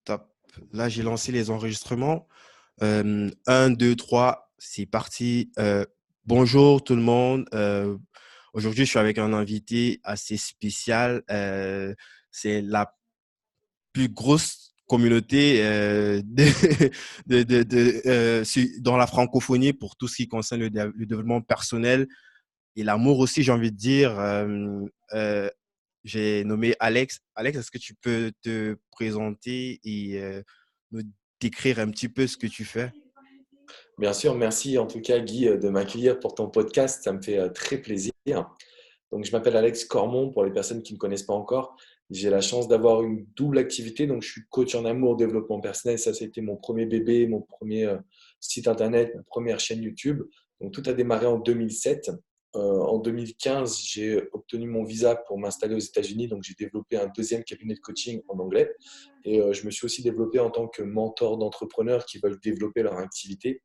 Top. Là, j'ai lancé les enregistrements. 1, 2, 3, c'est parti. Bonjour tout le monde. Aujourd'hui, je suis avec un invité assez spécial. C'est la plus grosse communauté dans la francophonie pour tout ce qui concerne le développement personnel et l'amour aussi, j'ai envie de dire. Euh, j'ai nommé Alex. Alex, est-ce que tu peux te présenter et nous décrire un petit peu ce que tu fais? Bien sûr, merci en tout cas Guy de m'accueillir pour ton podcast, ça me fait très plaisir. Donc je m'appelle Alex Cormon pour les personnes qui ne me connaissent pas encore. J'ai la chance d'avoir une double activité, donc je suis coach en amour, développement personnel, ça c'était mon premier bébé, mon premier site internet, ma première chaîne YouTube. Donc tout a démarré en 2007. En 2015, j'ai obtenu mon visa pour m'installer aux États-Unis, donc j'ai développé un deuxième cabinet de coaching en anglais. Et je me suis aussi développé en tant que mentor d'entrepreneurs qui veulent développer leur activité.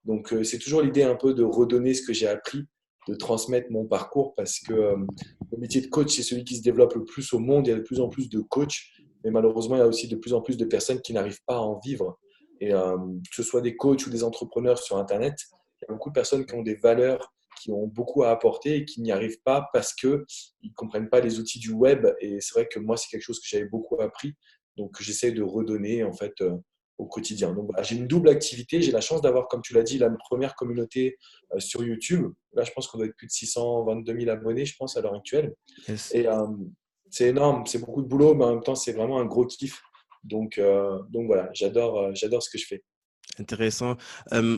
Donc, c'est toujours l'idée un peu de redonner ce que j'ai appris, de transmettre mon parcours parce que le métier de coach, c'est celui qui se développe le plus au monde. Il y a de plus en plus de coachs, mais malheureusement, il y a aussi de plus en plus de personnes qui n'arrivent pas à en vivre. Et que ce soit des coachs ou des entrepreneurs sur Internet, il y a beaucoup de personnes qui ont des valeurs, qui ont beaucoup à apporter et qui n'y arrivent pas parce qu'ils ne comprennent pas les outils du web. Et c'est vrai que moi, c'est quelque chose que j'avais beaucoup appris. Donc, j'essaie de redonner en fait au quotidien. Donc voilà, j'ai une double activité. J'ai la chance d'avoir, comme tu l'as dit, la première communauté sur YouTube. Là, je pense qu'on doit être plus de 622 000 abonnés, je pense, à l'heure actuelle. Yes. Et c'est énorme, c'est beaucoup de boulot, mais en même temps, c'est vraiment un gros kiff. Donc voilà, j'adore ce que je fais. Intéressant.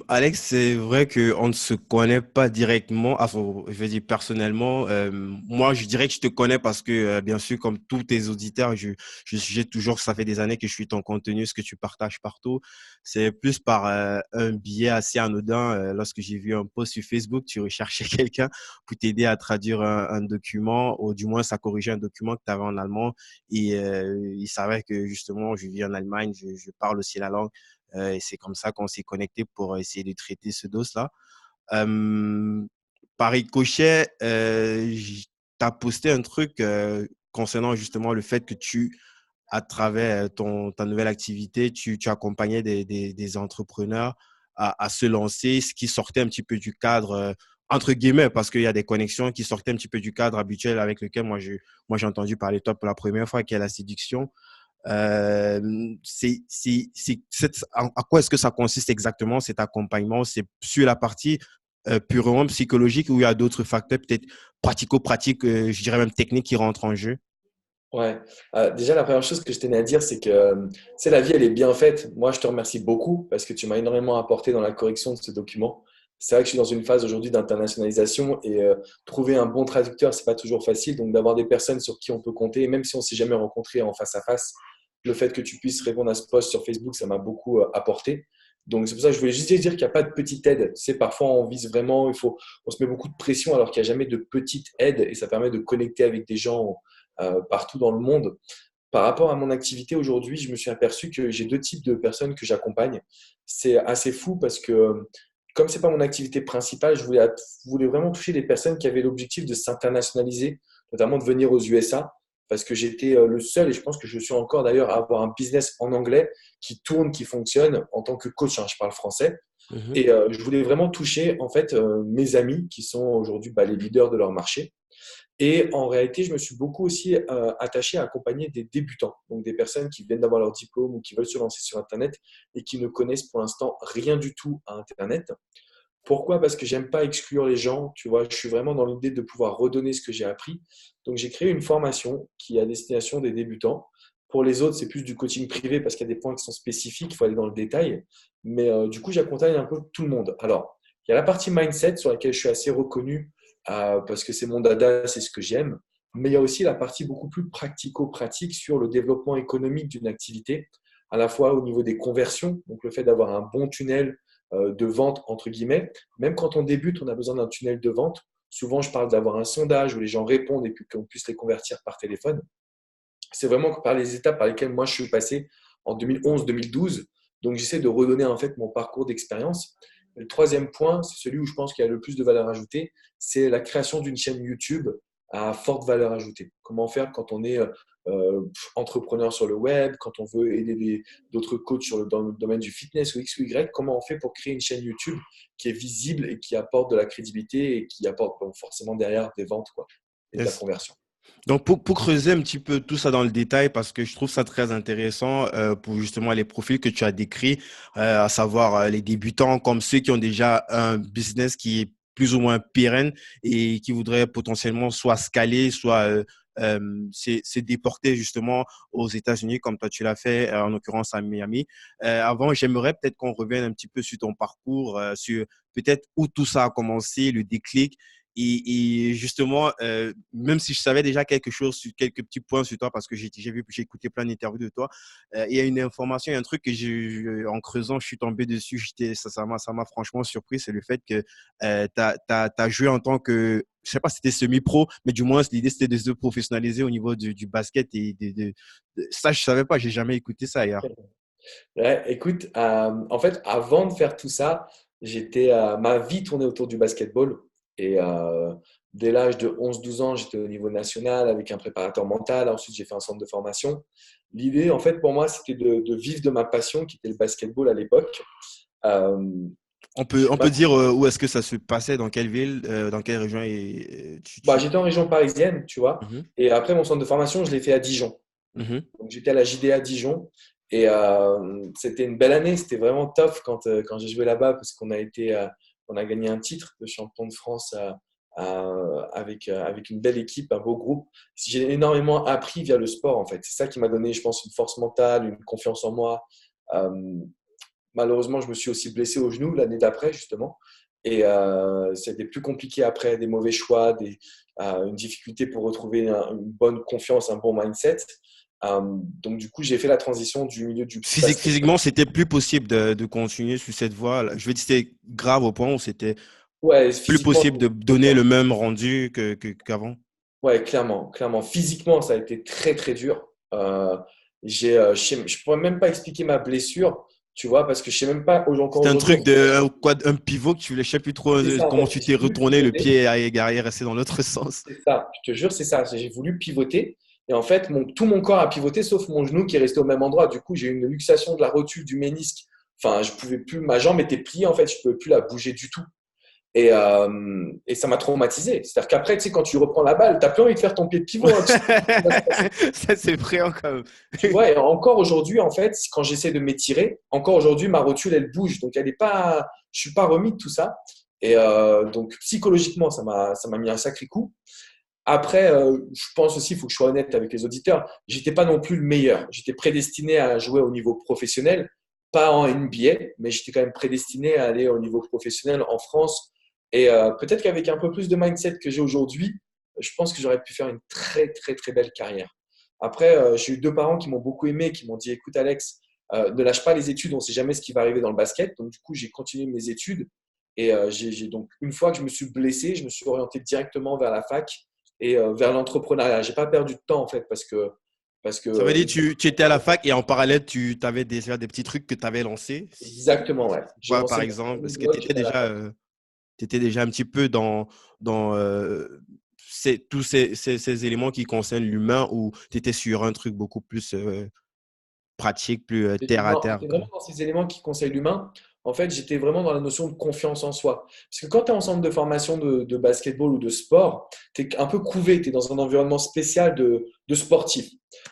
Alex, c'est vrai qu'on ne se connaît pas directement, enfin, je veux dire personnellement. Moi, je dirais que je te connais parce que, bien sûr, comme tous tes auditeurs, j'ai toujours, ça fait des années que je suis ton contenu, ce que tu partages partout. C'est plus par un biais assez anodin. Lorsque j'ai vu un post sur Facebook, tu recherchais quelqu'un pour t'aider à traduire un document, ou du moins, ça corrigeait un document que tu avais en allemand. Et il savait que, justement, je vis en Allemagne, je parle aussi la langue. Et c'est comme ça qu'on s'est connecté pour essayer de traiter ce dos-là. Euh, Par ricochet, tu as posté un truc concernant justement le fait que à travers ta nouvelle activité, tu accompagnais des entrepreneurs à se lancer, ce qui sortait un petit peu du cadre, entre guillemets, parce qu'il y a des connexions qui sortaient un petit peu du cadre habituel avec lequel moi j'ai entendu parler de toi pour la première fois, qui est la séduction. À quoi est-ce que ça consiste exactement cet accompagnement? C'est sur la partie purement psychologique ou il y a d'autres facteurs peut-être pratico-pratiques, je dirais même techniques qui rentrent en jeu? Ouais. Déjà, la première chose que je tenais à dire, c'est que la vie, elle est bien faite. Moi, je te remercie beaucoup parce que tu m'as énormément apporté dans la correction de ce document. C'est vrai que je suis dans une phase aujourd'hui d'internationalisation et trouver un bon traducteur, c'est pas toujours facile. Donc, d'avoir des personnes sur qui on peut compter, même si on s'est jamais rencontré en face à face, le fait que tu puisses répondre à ce post sur Facebook, ça m'a beaucoup apporté. Donc, c'est pour ça que je voulais juste dire qu'il n'y a pas de petite aide. C'est parfois on vise vraiment, on se met beaucoup de pression alors qu'il n'y a jamais de petite aide et ça permet de connecter avec des gens partout dans le monde. Par rapport à mon activité aujourd'hui, je me suis aperçu que j'ai deux types de personnes que j'accompagne. C'est assez fou parce que comme c'est pas mon activité principale, je voulais vraiment toucher des personnes qui avaient l'objectif de s'internationaliser, notamment de venir aux USA, parce que j'étais le seul, et je pense que je suis encore d'ailleurs, à avoir un business en anglais qui tourne, qui fonctionne en tant que coach, hein, je parle français. Mhm. Et je voulais vraiment toucher en fait mes amis qui sont aujourd'hui les leaders de leur marché. Et en réalité, je me suis beaucoup aussi attaché à accompagner des débutants, donc des personnes qui viennent d'avoir leur diplôme ou qui veulent se lancer sur Internet et qui ne connaissent pour l'instant rien du tout à Internet. Pourquoi? Parce que j'aime pas exclure les gens, tu vois, je suis vraiment dans l'idée de pouvoir redonner ce que j'ai appris. Donc j'ai créé une formation qui est à destination des débutants. Pour les autres, c'est plus du coaching privé parce qu'il y a des points qui sont spécifiques, il faut aller dans le détail. Mais du coup, j'accompagne un peu tout le monde. Alors, il y a la partie mindset sur laquelle je suis assez reconnu parce que c'est mon dada, c'est ce que j'aime. Mais il y a aussi la partie beaucoup plus pratico-pratique sur le développement économique d'une activité, à la fois au niveau des conversions, donc le fait d'avoir un bon tunnel de vente, entre guillemets. Même quand on débute, on a besoin d'un tunnel de vente. Souvent, je parle d'avoir un sondage où les gens répondent et puis qu'on puisse les convertir par téléphone. C'est vraiment par les étapes par lesquelles moi je suis passé en 2011-2012. Donc, j'essaie de redonner en fait mon parcours d'expérience. Le troisième point, c'est celui où je pense qu'il y a le plus de valeur ajoutée, c'est la création d'une chaîne YouTube à forte valeur ajoutée. Comment faire quand on est entrepreneurs sur le web, quand on veut aider d'autres coachs dans le domaine du fitness ou X ou Y, comment on fait pour créer une chaîne YouTube qui est visible et qui apporte de la crédibilité et qui apporte donc, forcément derrière des ventes quoi, et de la Yes. conversion. Donc, pour creuser un petit peu tout ça dans le détail, parce que je trouve ça très intéressant pour justement les profils que tu as décrits, à savoir les débutants comme ceux qui ont déjà un business qui est plus ou moins pérenne et qui voudraient potentiellement soit scaler, soit se déporter justement aux États-Unis comme toi tu l'as fait, en l'occurrence à Miami. Avant, j'aimerais peut-être qu'on revienne un petit peu sur ton parcours, sur peut-être où tout ça a commencé, le déclic et justement, même si je savais déjà quelque chose sur quelques petits points sur toi, parce que j'ai écouté plein d'interviews de toi, il y a une information, il y a un truc que en creusant, je suis tombé dessus, ça m'a franchement surpris, c'est le fait que tu as joué en tant que, je sais pas si c'était semi-pro, mais du moins, l'idée c'était de se professionnaliser au niveau du basket et ça, je savais pas, j'ai jamais écouté ça hier. Ouais, écoute, en fait, avant de faire tout ça, ma vie tournait autour du basketball. Et dès l'âge de 11-12 ans, j'étais au niveau national avec un préparateur mental. Ensuite, j'ai fait un centre de formation. L'idée, en fait, pour moi, c'était de vivre de ma passion qui était le basketball à l'époque. Euh, On je peut, suis on pas peut dire où est-ce que ça se passait, dans quelle ville, dans quelle région Bah, j'étais en région parisienne, tu vois. Mhm, Et après, mon centre de formation, je l'ai fait à Dijon. mhm. Donc, j'étais à la JD à Dijon. Et c'était une belle année. C'était vraiment tough quand j'ai joué là-bas parce on a gagné un titre de champion de France avec une belle équipe, un beau groupe. J'ai énormément appris via le sport, en fait. C'est ça qui m'a donné, je pense, une force mentale, une confiance en moi. Euh, Malheureusement, je me suis aussi blessé au genou l'année d'après, justement. Et c'était plus compliqué après, des mauvais choix, une difficulté pour retrouver une bonne confiance, un bon mindset. Donc, du coup, j'ai fait la transition du milieu du basket. Physiquement, c'était plus possible de continuer sur cette voie. Je veux dire, c'était grave au point où c'était Ouais, plus physiquement, possible de donner le même rendu qu'avant. ouais, clairement, clairement. Physiquement, ça a été très, très dur. Je pourrais même pas expliquer ma blessure, tu vois, parce que je sais même pas encore C'était un aujourd'hui. truc de quoi, un pivot que tu voulais, je sais plus trop C'est ça, en comment fait. tu J'ai t'es voulu retourné, le pivoter. pied est resté dans l'autre sens. C'est ça, je te jure, c'est ça. J'ai voulu pivoter. Et en fait, tout mon corps a pivoté sauf mon genou qui est resté au même endroit. Du coup, j'ai eu une luxation de la rotule du ménisque. Enfin, je pouvais plus, ma jambe était pliée, en fait, je ne pouvais plus la bouger du tout. Et ça m'a traumatisé. C'est-à-dire qu'après, tu sais, quand tu reprends la balle, tu n'as plus envie de faire ton pied de pivot, hein. Tu sais pas ce qui va se passer. Ça, c'est vrai encore. Tu vois, et encore aujourd'hui, en fait, quand j'essaie de m'étirer, encore aujourd'hui, ma rotule, elle bouge. Donc, elle est pas, je suis pas remis de tout ça. Et donc, psychologiquement, ça m'a mis un sacré coup. Après, je pense aussi, il faut que je sois honnête avec les auditeurs, j'étais pas non plus le meilleur. J'étais prédestiné à jouer au niveau professionnel, pas en NBA, mais j'étais quand même prédestiné à aller au niveau professionnel en France. Et peut-être qu'avec un peu plus de mindset que j'ai aujourd'hui, je pense que j'aurais pu faire une très, très, très belle carrière. Après, j'ai eu deux parents qui m'ont beaucoup aimé, qui m'ont dit, écoute Alex, ne lâche pas les études, on ne sait jamais ce qui va arriver dans le basket. Donc, du coup, j'ai continué mes études. Et donc, une fois que je me suis blessé, je me suis orienté directement vers la fac et vers l'entrepreneuriat. J'ai pas perdu de temps en fait parce que Ça veut dire que tu étais à la fac et en parallèle, tu avais déjà des petits trucs que tu avais lancés. exactement ouais. J'ai Quoi, par lancé mon exemple? premier Est-ce que blog à la fac. tu étais déjà un petit peu dans tous ces éléments qui concernent l'humain ou tu étais sur un truc beaucoup plus pratique, plus terre à terre, J'étais quoi? vraiment dans ces éléments qui conseillent l'humain. En fait, j'étais vraiment dans la notion de confiance en soi. Parce que quand tu es en centre de formation de basketball ou de sport, tu es un peu couvé, tu es dans un environnement spécial de sportif.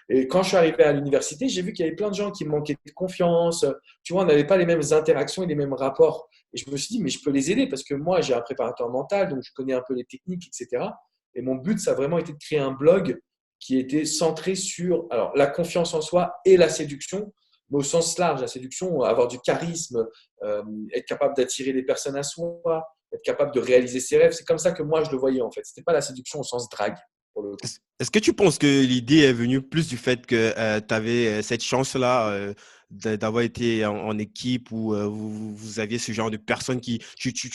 Et quand je suis arrivé à l'université, j'ai vu qu'il y avait plein de gens qui me manquaient de confiance. Tu vois, on n'avait pas les mêmes interactions et les mêmes rapports. Et je me suis dit, mais je peux les aider parce que moi, j'ai un préparateur mental, donc je connais un peu les techniques, etc. Et mon but, ça a vraiment été de créer un blog qui était centré sur alors, la confiance en soi et la séduction, mais au sens large. La séduction, avoir du charisme, être capable d'attirer les personnes à soi, être capable de réaliser ses rêves. C'est comme ça que moi, je le voyais en fait. Ce n'était pas la séduction au sens drague, pour le coup. Est-ce que tu penses que l'idée est venue plus du fait que tu avais cette chance-là d'avoir été en équipe où vous aviez ce genre de personnes tu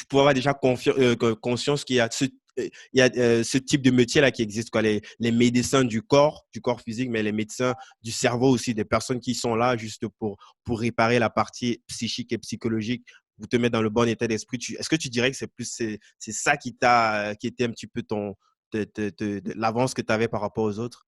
pouvais avoir déjà conscience qu'il y a ce type de métier-là qui existe, quoi, les médecins du corps physique, mais les médecins du cerveau aussi, des personnes qui sont là juste pour réparer la partie psychique et psychologique, pour te mettre dans le bon état d'esprit. Est-ce que tu dirais que c'est ça qui était un petit peu l'avance que tu avais par rapport aux autres?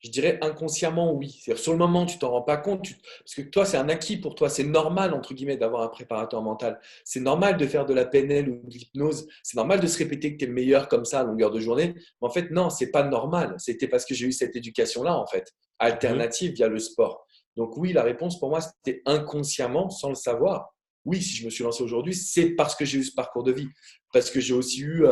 Je dirais inconsciemment, oui. C'est-à-dire, sur le moment, tu t'en rends pas compte, parce que toi, c'est un acquis pour toi. C'est normal, entre guillemets, d'avoir un préparateur mental. C'est normal de faire de la PNL ou de l'hypnose. C'est normal de se répéter que tu es le meilleur comme ça à longueur de journée. Mais en fait, non, c'est pas normal. C'était parce que j'ai eu cette éducation-là, en fait, Mhm. alternative via le sport. Donc oui, la réponse pour moi, c'était inconsciemment, sans le savoir. Oui, si je me suis lancé aujourd'hui, c'est parce que j'ai eu ce parcours de vie. Parce que j'ai aussi eu,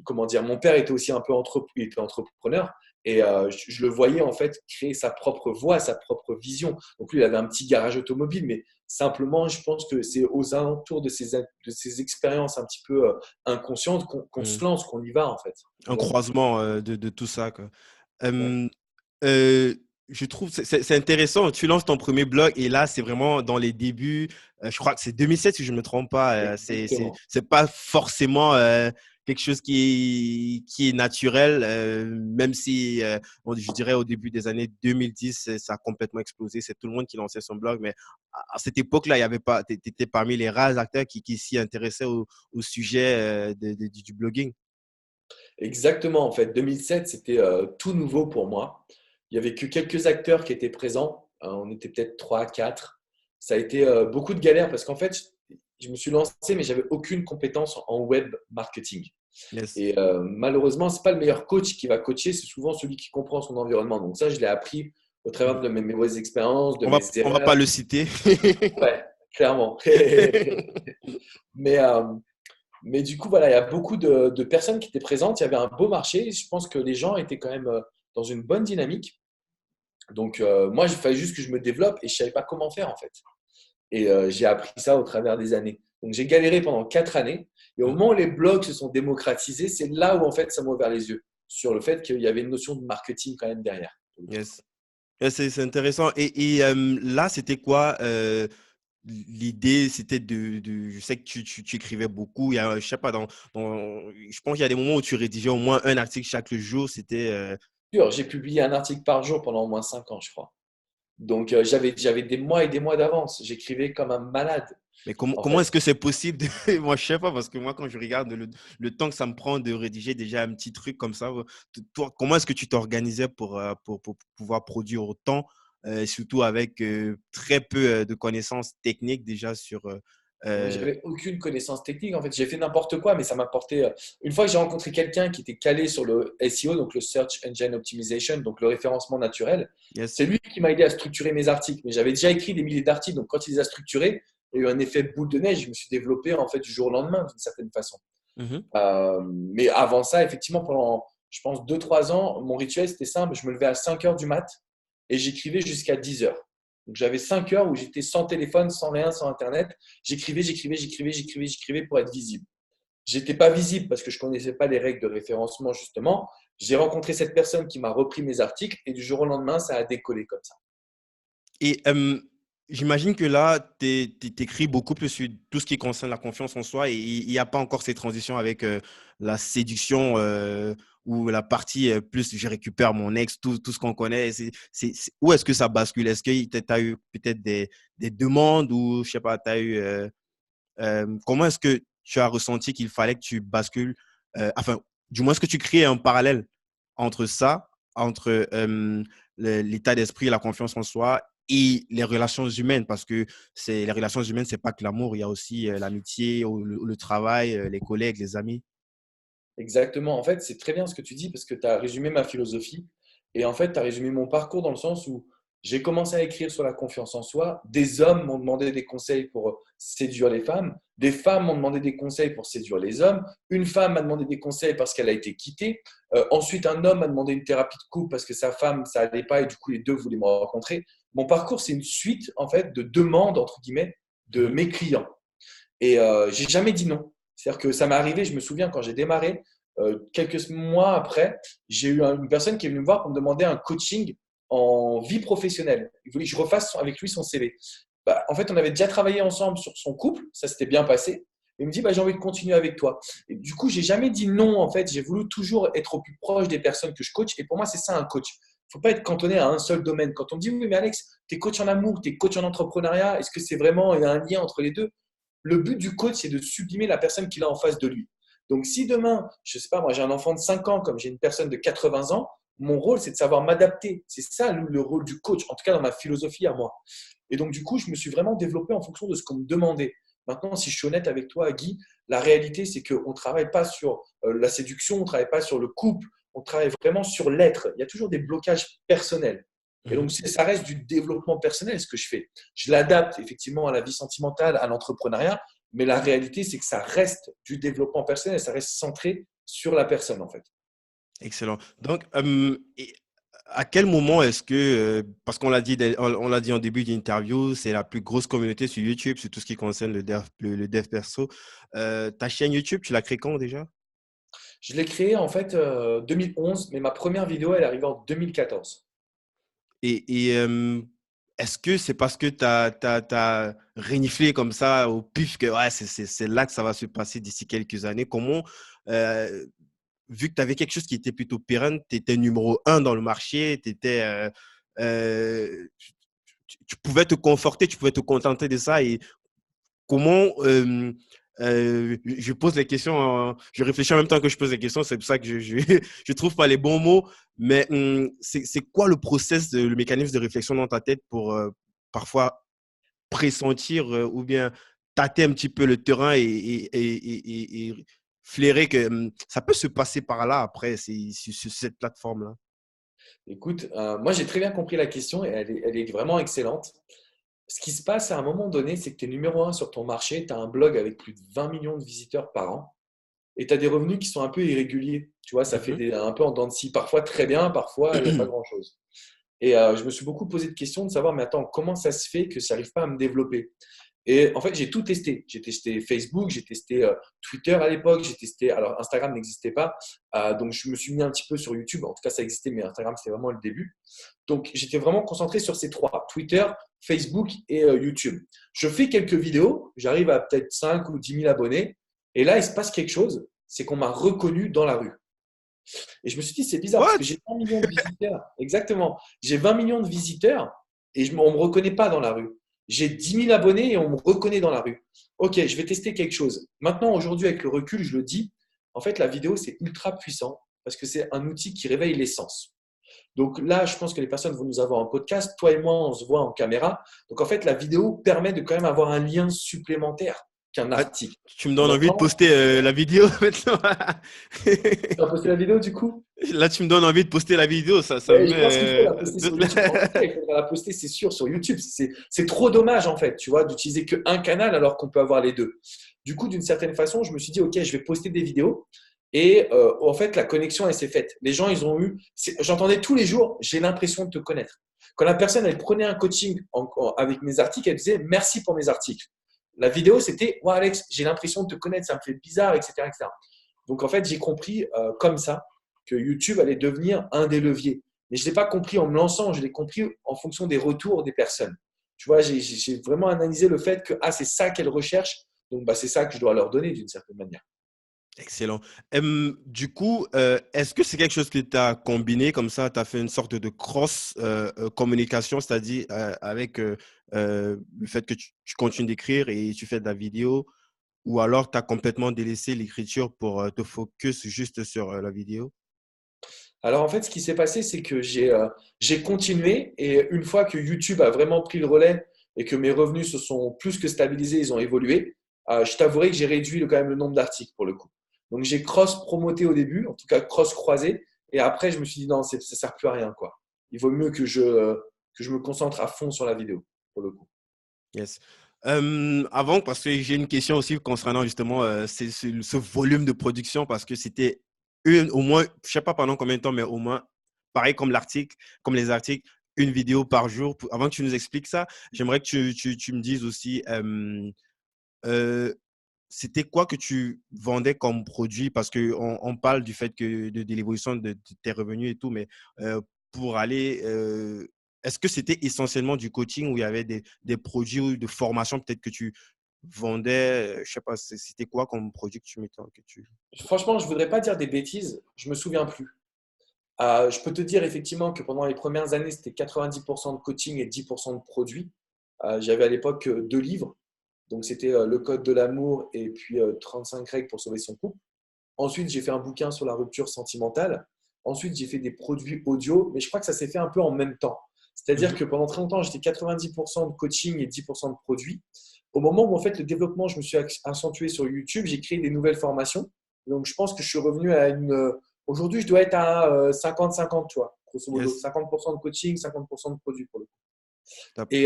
comment dire, mon père était aussi un peu il était entrepreneur. Et je le voyais en fait créer sa propre voie, sa propre vision. Donc lui, il avait un petit garage automobile, mais simplement, je pense que c'est aux alentours de ces expériences un petit peu inconscientes qu'on Mhm. se lance, qu'on y va en fait. Tu Un vois. croisement de tout ça, quoi. Ouais. Euh, euh, je trouve c'est intéressant. Tu lances ton premier blog et là, c'est vraiment dans les débuts. Je crois que c'est 2007 si je ne me trompe pas. Exactement. C'est pas forcément quelque chose qui est naturel, même si je dirais au début des années 2010, ça a complètement explosé. C'est tout le monde qui lançait son blog, mais à cette époque-là, il y avait pas. Tu étais parmi les rares acteurs qui s'y intéressaient au sujet du blogging. Exactement, en fait. 2007, c'était tout nouveau pour moi. Il n'y avait que quelques acteurs qui étaient présents. On était peut-être 3, 4. Ça a été beaucoup de galères parce qu'en fait, je me suis lancé, mais j'avais aucune compétence en web marketing. Yes. Et malheureusement, ce n'est pas le meilleur coach qui va coacher, c'est souvent celui qui comprend son environnement. Donc ça, je l'ai appris au travers de mes mauvaises expériences, de mes On va pas erreurs. le citer. Ouais, clairement. Mais, du coup, voilà, il y a beaucoup de personnes qui étaient présentes. Il y avait un beau marché. Je pense que les gens étaient quand même dans une bonne dynamique. Donc, moi, il fallait juste que je me développe et je ne savais pas comment faire en fait. Et j'ai appris ça au travers des années. Donc, j'ai galéré pendant 4 années. Et au moment où les blogs se sont démocratisés, c'est là où en fait ça m'a ouvert les yeux sur le fait qu'il y avait une notion de marketing quand même derrière. Yes. Ouais, c'est intéressant. Là, c'était quoi l'idée? C'était je sais que tu écrivais beaucoup. Il y a, je sais pas, je pense qu'il y a des moments où tu rédigeais au moins un article chaque jour. C'était. J'ai publié un article par jour pendant au moins 5 ans, je crois. Donc, j'avais des mois et des mois d'avance. J'écrivais comme un malade, Mais en comment fait. est-ce que c'est possible Moi, je sais pas, parce que moi, quand je regarde le temps que ça me prend de rédiger déjà un petit truc comme ça, toi, comment est-ce que tu t'organisais pour pouvoir produire autant, surtout avec très peu de connaissances techniques déjà sur. Euh, J'avais aucune connaissance technique. En fait, j'ai fait n'importe quoi, mais ça m'a porté. Une fois que j'ai rencontré quelqu'un qui était calé sur le SEO, donc le Search Engine Optimization, donc le référencement naturel, yes. c'est lui qui m'a aidé à structurer mes articles. Mais j'avais déjà écrit des milliers d'articles, donc quand il les a structurés, il y a eu un effet boule de neige. Je me suis développé en fait du jour au lendemain, d'une certaine façon. Mhm. Mais avant ça, effectivement, pendant, je pense, 2, 3 ans, mon rituel, c'était simple. Je me levais à 5 heures du mat et j'écrivais jusqu'à 10 heures. Donc, j'avais 5 heures où j'étais sans téléphone, sans rien, sans Internet. J'écrivais pour être visible. J'étais pas visible parce que je connaissais pas les règles de référencement, justement. J'ai rencontré cette personne qui m'a repris mes articles et du jour au lendemain, ça a décollé comme ça. Et j'imagine que là, tu écris beaucoup plus sur tout ce qui concerne la confiance en soi et il n'y a pas encore ces transitions avec la séduction ou la partie plus je récupère mon ex, tout ce qu'on connaît. Où est-ce que ça bascule? Est-ce que tu as eu peut-être des demandes ou je sais pas, tu as eu. Comment est-ce que tu as ressenti qu'il fallait que tu bascules, enfin, du moins, est-ce que tu crées un parallèle entre ça, entre l'état d'esprit, la confiance en soi et les relations humaines, parce que les relations humaines, c'est pas que l'amour, il y a aussi l'amitié, le travail, les collègues, les amis. Exactement. En fait, c'est très bien ce que tu dis parce que tu as résumé ma philosophie. Et en fait, tu as résumé mon parcours dans le sens où j'ai commencé à écrire sur la confiance en soi. Des hommes m'ont demandé des conseils pour séduire les femmes. Des femmes m'ont demandé des conseils pour séduire les hommes. Une femme m'a demandé des conseils parce qu'elle a été quittée. Ensuite, un homme m'a demandé une thérapie de couple parce que sa femme, ça allait pas et du coup, les deux voulaient me rencontrer. Mon parcours, c'est une suite en fait de demandes, entre guillemets, de Mhm. mes clients. Et j'ai jamais dit non. C'est-à-dire que ça m'est arrivé, je me souviens quand j'ai démarré, quelques mois après, j'ai eu une personne qui est venue me voir pour me demander un coaching en vie professionnelle. Il voulait que je refasse avec lui son CV. Bah, en fait, on avait déjà travaillé ensemble sur son couple, ça s'était bien passé. Il me dit, bah, j'ai envie de continuer avec toi. Et du coup, j'ai jamais dit non, en fait. J'ai voulu toujours être au plus proche des personnes que je coach. Et pour moi, c'est ça un coach. Il ne faut pas être cantonné à un seul domaine. Quand on me dit, oui, mais Alex, tu es coach en amour, tu es coach en entrepreneuriat, est-ce que c'est vraiment, il y a un lien entre les deux? Le but du coach, c'est de sublimer la personne qu'il a en face de lui. Donc, si demain, je ne sais pas, moi j'ai un enfant de 5 ans, comme j'ai une personne de 80 ans, Mon rôle, c'est de savoir m'adapter. C'est ça le rôle du coach, en tout cas dans ma philosophie à moi. Et donc, du coup, je me suis vraiment développé en fonction de ce qu'on me demandait. Maintenant, si je suis honnête avec toi, Guy, la réalité, c'est qu'on ne travaille pas sur la séduction, on ne travaille pas sur le couple, on travaille vraiment sur l'être. Il y a toujours des blocages personnels. Et donc, Mhm. ça reste du développement personnel, ce que je fais. Je l'adapte effectivement à la vie sentimentale, à l'entrepreneuriat, mais la réalité, c'est que ça reste du développement personnel, ça reste centré sur la personne, en fait. Excellent. Donc, à quel moment est-ce que, parce qu'on l'a dit, on l'a dit en début d'interview, c'est la plus grosse communauté sur YouTube, sur tout ce qui concerne le dev perso. Ta chaîne YouTube, tu l'as créée quand déjà? Je l'ai créé en fait 2011, mais ma première vidéo, elle est arrivée en 2014. Et est-ce que c'est parce que tu as reniflé comme ça au pif que ouais, c'est là que ça va se passer d'ici quelques années? Comment, euh, vu que tu avais quelque chose qui était plutôt pérenne, tu étais numéro un dans le marché, tu pouvais te conforter, tu pouvais te contenter de ça. Et comment, je pose les questions, je réfléchis en même temps que je pose les questions, c'est pour ça que je trouve pas les bons mots, mais c'est quoi le process, le mécanisme de réflexion dans ta tête pour parfois pressentir ou bien tâter un petit peu le terrain et flairer que ça peut se passer par là après, sur cette plateforme-là. Écoute, moi j'ai très bien compris la question et elle est vraiment excellente. Ce qui se passe à un moment donné, c'est que tu es numéro un sur ton marché, tu as un blog avec plus de 20 millions de visiteurs par an et tu as des revenus qui sont un peu irréguliers. Tu vois, ça fait Mhm. un peu en dents de scie, parfois très bien, parfois il n'y a pas grand-chose. Et je me suis beaucoup posé de questions de savoir, mais attends, comment ça se fait que ça n'arrive pas à me développer? Et en fait, j'ai tout testé. J'ai testé Facebook, j'ai testé Twitter à l'époque, j'ai testé. Alors, Instagram n'existait pas. Donc, je me suis mis un petit peu sur YouTube. En tout cas, ça existait, mais Instagram, c'était vraiment le début. Donc, j'étais vraiment concentré sur ces trois, Twitter, Facebook et YouTube. Je fais quelques vidéos, j'arrive à peut-être 5 ou 10 000 abonnés. Et là, il se passe quelque chose, c'est qu'on m'a reconnu dans la rue. Et je me suis dit, c'est bizarre parce que What? j'ai 20 millions de visiteurs. Exactement. J'ai 20 millions de visiteurs et on ne me reconnaît pas dans la rue. J'ai 10 000 abonnés et on me reconnaît dans la rue. Ok, je vais tester quelque chose. Maintenant, aujourd'hui, avec le recul, je le dis, en fait, la vidéo, c'est ultra puissant parce que c'est un outil qui réveille l'essence. Donc là, je pense que les personnes vont nous avoir en podcast. Toi et moi, on se voit en caméra. Donc en fait, la vidéo permet de quand même avoir un lien supplémentaire qu'un Ah, article. tu me donnes envie de Maintenant, poster la vidéo maintenant. tu as posté la vidéo du coup? Là, tu me donnes envie de poster la vidéo, ça me Ouais, je pense qu'il faut met. la poster sur YouTube. En tout cas, il faudra la poster, c'est sûr, sur YouTube. C'est trop dommage, en fait, tu vois, d'utiliser qu'un canal alors qu'on peut avoir les deux. Du coup, d'une certaine façon, je me suis dit, OK, je vais poster des vidéos. Et en fait, la connexion, elle s'est faite. Les gens, ils ont eu. J'entendais tous les jours, j'ai l'impression de te connaître. Quand la personne, elle prenait un coaching avec mes articles, elle disait merci pour mes articles. La vidéo, c'était ouais, Alex, j'ai l'impression de te connaître, ça me fait bizarre, etc. etc. Donc, en fait, j'ai compris comme ça que YouTube allait devenir un des leviers. Mais je ne l'ai pas compris en me lançant, je l'ai compris en fonction des retours des personnes. Tu vois, j'ai vraiment analysé le fait que ah, c'est ça qu'elles recherchent, donc bah, c'est ça que je dois leur donner d'une certaine manière. Excellent. Du coup, est-ce que c'est quelque chose que tu as combiné comme ça, tu as fait une sorte de cross-communication, c'est-à-dire avec le fait que tu continues d'écrire et tu fais de la vidéo, ou alors tu as complètement délaissé l'écriture pour te focus juste sur la vidéo? Alors en fait, ce qui s'est passé, c'est que j'ai continué et une fois que YouTube a vraiment pris le relais et que mes revenus se sont plus que stabilisés, ils ont évolué, je t'avouerai que j'ai réduit quand même le nombre d'articles pour le coup. Donc j'ai cross-promoté au début, en tout cas cross-croisé, et après je me suis dit non, ça ne sert plus à rien quoi. Il vaut mieux que je me concentre à fond sur la vidéo pour le coup. Yes. Avant, parce que j'ai une question aussi concernant justement ce volume de production, parce que c'était au moins, je sais pas pendant combien de temps, mais au moins, pareil comme l'article, comme les articles, une vidéo par jour. Avant que tu nous expliques ça, j'aimerais que tu me dises aussi, euh, c'était quoi que tu vendais comme produit? Parce qu'on parle du fait que de l'évolution de tes revenus et tout, mais pour aller, est-ce que c'était essentiellement du coaching où il y avait des produits ou de formation peut-être que tu vendais? Je sais pas, c'était quoi comme produit que tu mettais, que tu... Franchement, je ne voudrais pas dire des bêtises, je me souviens plus. Je peux te dire effectivement que pendant les premières années, c'était 90% de coaching et 10% de produits. J'avais à l'époque 2 livres. Donc, c'était Le Code de l'amour et puis 35 règles pour sauver son couple. Ensuite, j'ai fait un bouquin sur la rupture sentimentale. Ensuite, j'ai fait des produits audio, mais je crois que ça s'est fait un peu en même temps. C'est-à-dire Mhm. que pendant très longtemps, j'étais 90% de coaching et 10% de produits. Au moment où en fait le développement, je me suis accentué sur YouTube, j'ai créé des nouvelles formations. Donc, je pense que je suis revenu à une. Aujourd'hui, je dois être à 50-50, tu vois, grosso modo. Yes. 50% de coaching, 50% de produits pour le coup. Top. Et,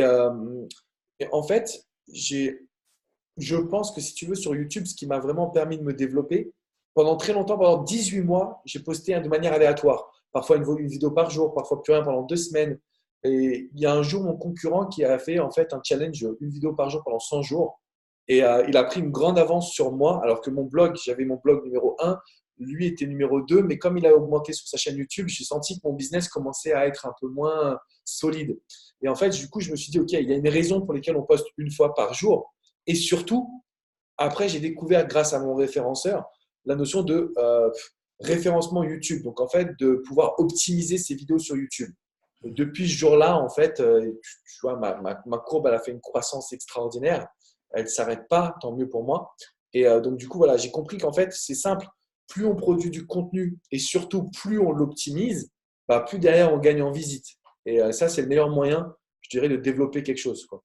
et en fait, je pense que si tu veux, sur YouTube, ce qui m'a vraiment permis de me développer, pendant très longtemps, pendant 18 mois, j'ai posté de manière aléatoire. Parfois une vidéo par jour, parfois plus rien pendant 2 semaines. Et il y a un jour, mon concurrent qui a fait en fait un challenge, une vidéo par jour pendant 100 jours. Et il a pris une grande avance sur moi, alors que mon blog, j'avais mon blog numéro 1, lui était numéro 2. Mais comme il a augmenté sur sa chaîne YouTube, j'ai senti que mon business commençait à être un peu moins solide. Et en fait, du coup, je me suis dit, OK, il y a une raison pour laquelle on poste une fois par jour. Et surtout, après, j'ai découvert grâce à mon référenceur la notion de référencement YouTube. Donc, en fait, de pouvoir optimiser ses vidéos sur YouTube. Et depuis ce jour-là, en fait, tu vois, ma courbe, elle a fait une croissance extraordinaire. Elle ne s'arrête pas, tant mieux pour moi. Et donc, du coup, voilà, j'ai compris qu'en fait, c'est simple. Plus on produit du contenu et surtout plus on l'optimise, bah, plus derrière on gagne en visite. Et ça, c'est le meilleur moyen, je dirais, de développer quelque chose, quoi.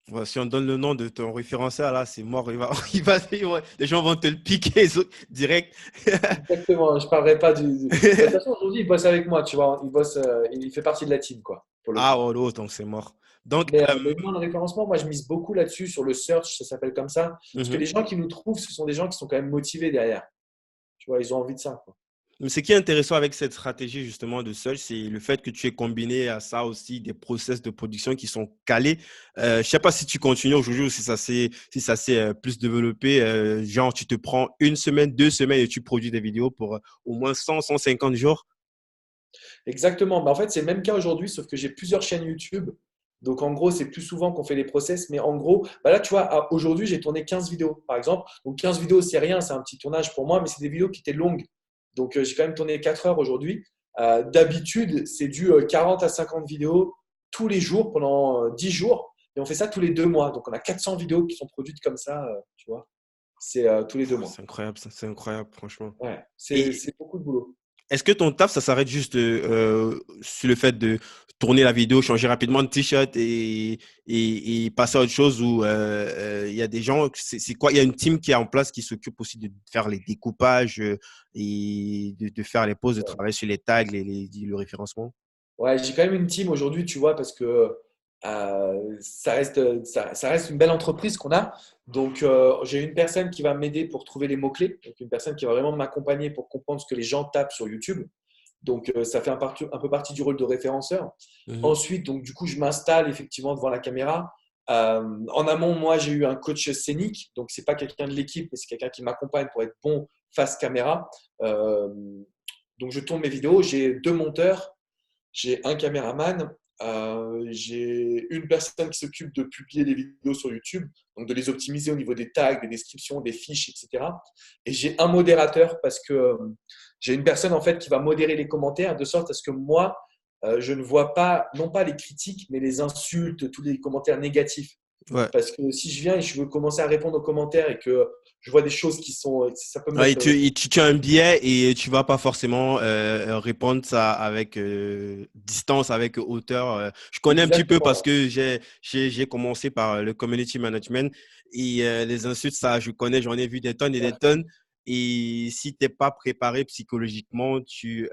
Ouais, si on donne le nom de ton référenceur, là, c'est mort. Les gens vont te le piquer direct. Exactement, je ne parlerai pas du. Bah, de toute façon, aujourd'hui, il bosse avec moi, tu vois. Il bosse, il fait partie de la team, quoi, pour le Ah, coup. oh, oh, donc c'est mort. Donc, Mais moi, le référencement, moi, je mise beaucoup là-dessus, sur le search, ça s'appelle comme ça. Parce que mhm. les gens qui nous trouvent, ce sont des gens qui sont quand même motivés derrière. Tu vois, ils ont envie de ça, quoi. Mais ce qui est intéressant avec cette stratégie justement de search, c'est le fait que tu aies combiné à ça aussi des process de production qui sont calés. Je ne sais pas si tu continues aujourd'hui ou si ça s'est plus développé. Genre, tu te prends une semaine, 2 semaines et tu produis des vidéos pour au moins 100, 150 jours. Exactement. Bah, en fait, c'est le même cas aujourd'hui, sauf que j'ai plusieurs chaînes YouTube. Donc, en gros, c'est plus souvent qu'on fait les process. Mais en gros, bah là, tu vois, aujourd'hui, j'ai tourné 15 vidéos, par exemple. Donc, 15 vidéos, c'est rien, c'est un petit tournage pour moi, mais c'est des vidéos qui étaient longues. Donc, j'ai quand même tourné 4 heures aujourd'hui. D'habitude, c'est du 40 à 50 vidéos tous les jours pendant 10 jours. Et on fait ça tous les 2 mois. Donc, on a 400 vidéos qui sont produites comme ça, tu vois. C'est tous les deux Pff, mois. c'est incroyable, ça, c'est incroyable, franchement. Ouais, Et c'est beaucoup de boulot. est-ce que ton taf, ça s'arrête juste sur le fait de tourner la vidéo, changer rapidement de t-shirt et passer à autre chose ou il y a des gens, c'est quoi? Il y a une team qui est en place qui s'occupe aussi de faire les découpages et de faire les pauses de travail sur les tags, le référencement? Ouais, j'ai quand même une team aujourd'hui, tu vois, parce que ça reste une belle entreprise qu'on a. Donc, j'ai une personne qui va m'aider pour trouver les mots-clés. Donc, une personne qui va vraiment m'accompagner pour comprendre ce que les gens tapent sur YouTube. Donc, ça fait un peu partie du rôle de référenceur. Mhm. Ensuite, donc, du coup, je m'installe effectivement devant la caméra. En amont, moi, j'ai eu un coach scénique. Donc, c'est pas quelqu'un de l'équipe, mais c'est quelqu'un qui m'accompagne pour être bon face caméra. Euh, donc, je tourne mes vidéos. J'ai 2 monteurs, j'ai un caméraman, j'ai une personne qui s'occupe de publier les vidéos sur YouTube, donc de les optimiser au niveau des tags, des descriptions, des fiches, etc. Et j'ai un modérateur parce que j'ai une personne en fait qui va modérer les commentaires de sorte à ce que moi, je ne vois pas, non pas les critiques, mais les insultes, tous les commentaires négatifs. Ouais. Parce que si je viens et je veux commencer à répondre aux commentaires et que je vois des choses qui sont, ça peut me Ouais, mettre. tu as un biais et tu vas pas forcément répondre ça avec distance, avec hauteur. Je connais un petit peu parce Exactement. que j'ai commencé par le community management et les insultes, ça, je connais, j'en ai vu des tonnes et des tonnes. Et si t'es pas préparé psychologiquement, il